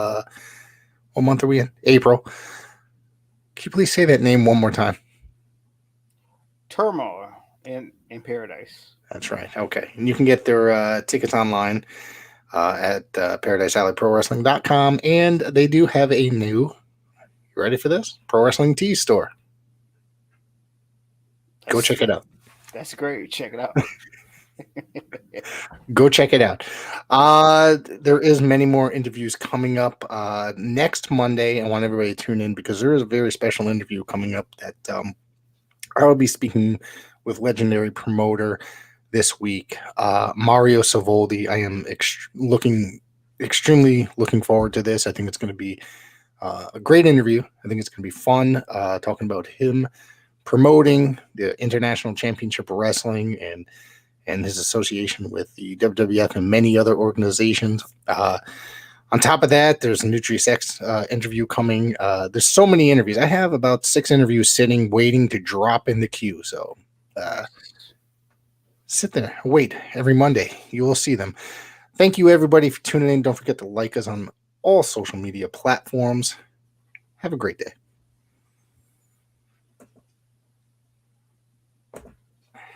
what month are we in? April. Can you please say that name one more time? Turmoil in Paradise. That's right. Okay. And you can get their tickets online at ParadiseAlleyProWrestling.com. And they do have a new, you ready for this? Pro Wrestling Tee store. Go check it out. That's great. Check it out. Go check it out. There is many more interviews coming up next Monday. I want everybody to tune in because there is a very special interview coming up that I will be speaking with legendary promoter this week, Mario Savoldi. I am extremely looking forward to this. I think it's going to be a great interview. I think it's going to be fun talking about him promoting the International Championship Wrestling and his association with the WWF and many other organizations. On top of that, there's a NutriSex interview coming. There's so many interviews. I have about 6 interviews sitting, waiting to drop in the queue. So sit there, wait. Every Monday, you will see them. Thank you, everybody, for tuning in. Don't forget to like us on all social media platforms. Have a great day.